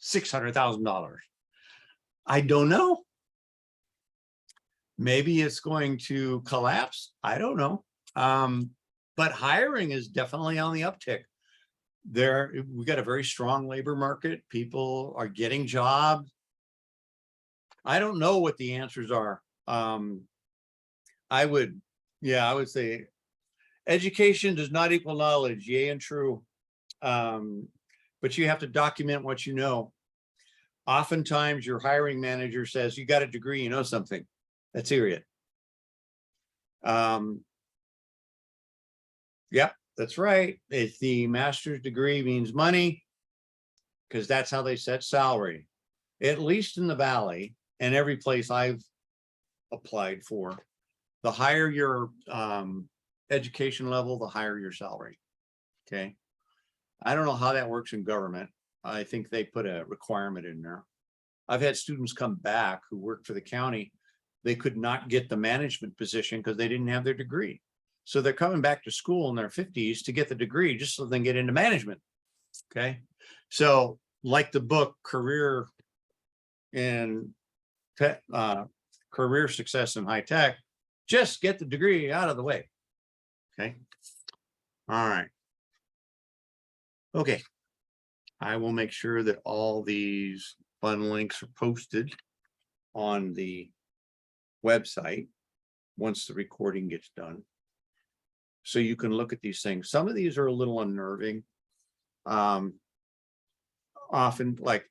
Speaker 1: $600,000? I don't know. Maybe it's going to collapse. I don't know. But hiring is definitely on the uptick. We got a very strong labor market. People are getting jobs. I don't know what the answers are. I would say education does not equal knowledge, yea and true. But you have to document what you know. Oftentimes your hiring manager says, you got a degree, you know something. Let's hear it. Yep, that's right. If the master's degree means money, because that's how they set salary, at least in the Valley and every place I've applied for. The higher your education level, the higher your salary. Okay. I don't know how that works in government. I think they put a requirement in there. I've had students come back who worked for the county. They could not get the management position because they didn't have their degree. So they're coming back to school in their 50s to get the degree just so they can get into management. Okay. So like the book Career Success in High Tech, just get the degree out of the way. Okay. All right. Okay. I will make sure that all these fun links are posted on the website once the recording gets done, so you can look at these things. Some of these are a little unnerving. Often, like,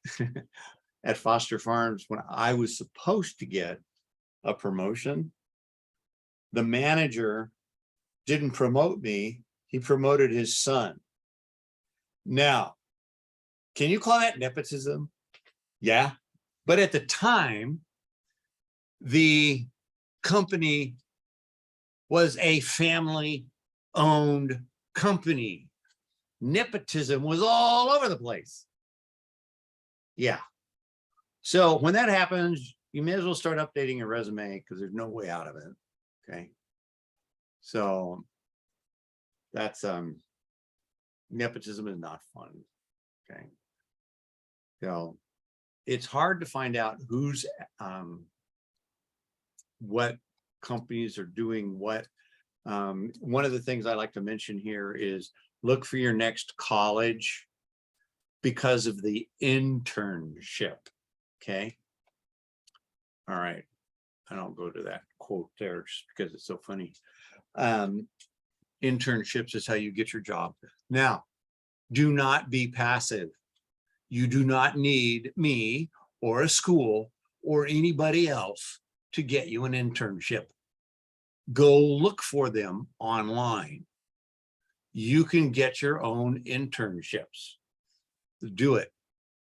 Speaker 1: at Foster Farms when I was supposed to get a promotion. The manager didn't promote me, he promoted his son. Now, can you call that nepotism? Yeah, but at the time, the company was a family-owned company. Nepotism was all over the place. Yeah. So when that happens, you may as well start updating your resume because there's no way out of it. Okay. So that's nepotism is not fun. Okay. So it's hard to find out who's what companies are doing what. One of the things I like to mention here is look for your next college because of the internship. Okay. All right. I don't go to that quote there just because it's so funny. Internships is how you get your job. Now, do not be passive. You do not need me or a school or anybody else to get you an internship. Go look for them online. You can get your own internships. Do it.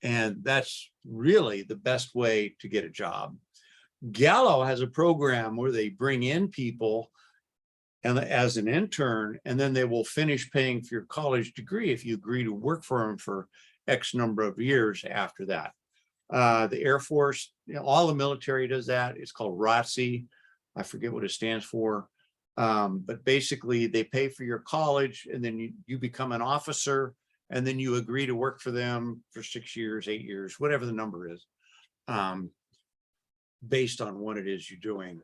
Speaker 1: And that's really the best way to get a job. Gallo has a program where they bring in people and as an intern, and then they will finish paying for your college degree if you agree to work for them for X number of years after that. The Air Force, you know, all the military does that. It's called ROTC. I forget what it stands for. But basically they pay for your college and then you become an officer and then you agree to work for them for 6 years, 8 years, whatever the number is, based on what it is you're doing.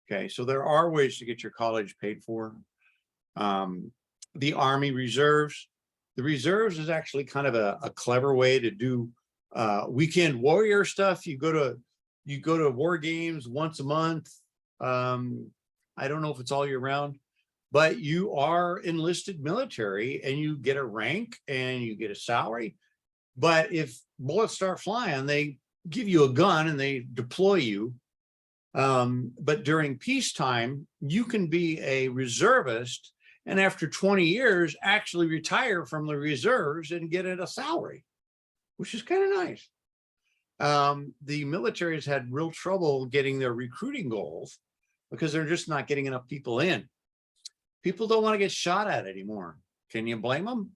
Speaker 1: Okay, so there are ways to get your college paid for. The Army Reserves. The Reserves is actually kind of a clever way to do weekend warrior stuff. You go to war games once a month. I don't know if it's all year round, but you are enlisted military and you get a rank and you get a salary. But if bullets start flying, they give you a gun and they deploy you. But during peacetime, you can be a reservist and after 20 years, actually retire from the reserves and get a salary, which is kind of nice. The military has had real trouble getting their recruiting goals because they're just not getting enough people in. People don't want to get shot at anymore. Can you blame them?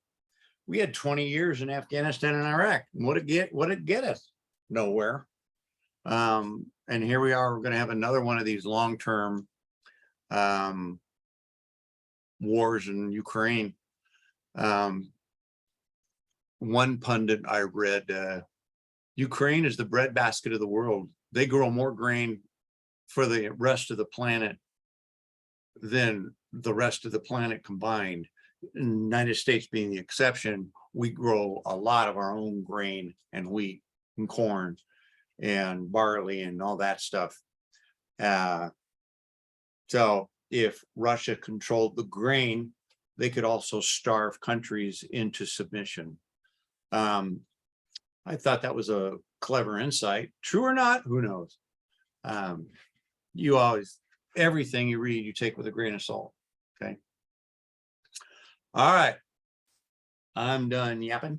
Speaker 1: We had 20 years in Afghanistan and Iraq. What it get us? Nowhere. And here we are, we're going to have another one of these long-term wars in Ukraine. One pundit I read, Ukraine is the breadbasket of the world. They grow more grain for the rest of the planet than the rest of the planet combined. The United States being the exception, we grow a lot of our own grain and wheat and corn and barley and all that stuff. So if Russia controlled the grain, they could also starve countries into submission. I thought that was a clever insight. True or not, who knows? You always, everything you read, you take with a grain of salt. Okay. All right. I'm done yapping.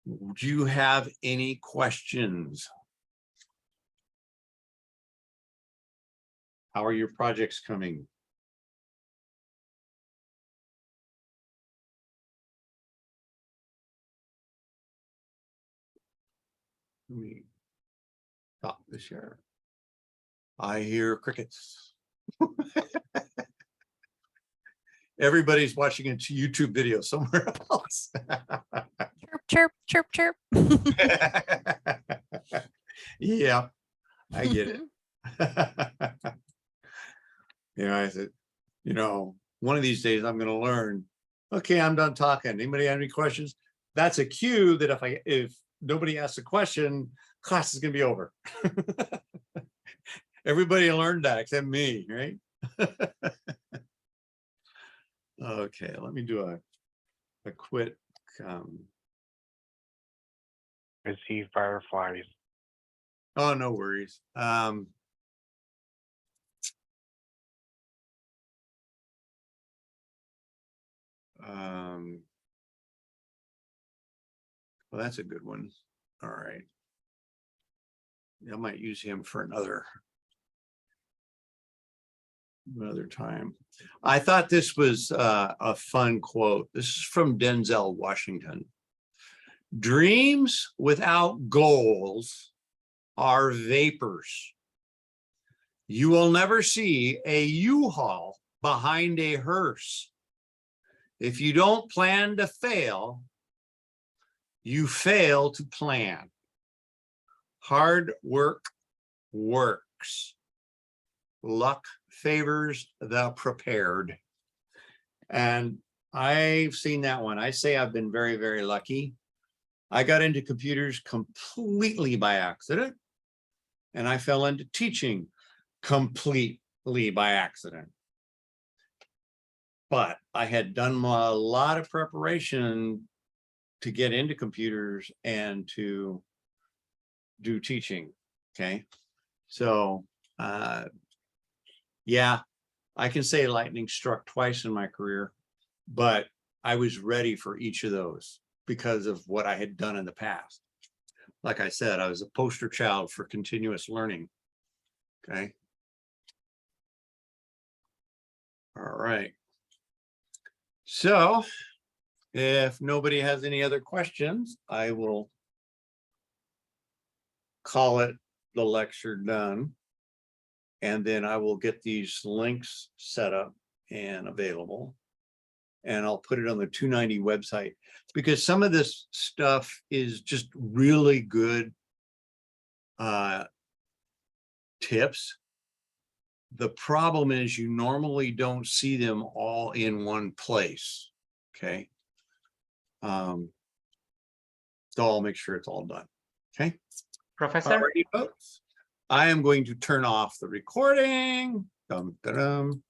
Speaker 1: Do you have any questions? How are your projects coming? Let me stop the share. I hear crickets. Everybody's watching a YouTube video somewhere else.
Speaker 2: Chirp, chirp, chirp, chirp.
Speaker 1: Yeah, I get it. I said, one of these days I'm going to learn. Okay, I'm done talking. Anybody have any questions? That's a cue that if nobody asks a question, class is going to be over. Everybody learned that except me, right? Okay, let me do a quick.
Speaker 4: I see fireflies.
Speaker 1: Oh, no worries. Well, that's a good one. All right. I might use him for another time. I thought this was a fun quote. This is from Denzel Washington. Dreams without goals are vapors. You will never see a U-Haul behind a hearse. If you don't plan to fail, you fail to plan. Hard work works. Luck favors the prepared. And I've seen that one. I say I've been very, very lucky. I got into computers completely by accident, and I fell into teaching completely by accident. But I had done a lot of preparation to get into computers and to do teaching. Okay. So, yeah, I can say lightning struck twice in my career, but I was ready for each of those because of what I had done in the past. Like I said, I was a poster child for continuous learning. Okay. All right. So if nobody has any other questions, I will call it the lecture done. And then I will get these links set up and available. And I'll put it on the 290 website because some of this stuff is just really good tips. The problem is you normally don't see them all in one place. Okay. So I'll make sure it's all done. Okay.
Speaker 5: Professor,
Speaker 1: Alrighty, folks. I am going to turn off the recording. Dum, dum, dum.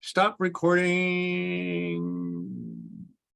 Speaker 1: Stop recording.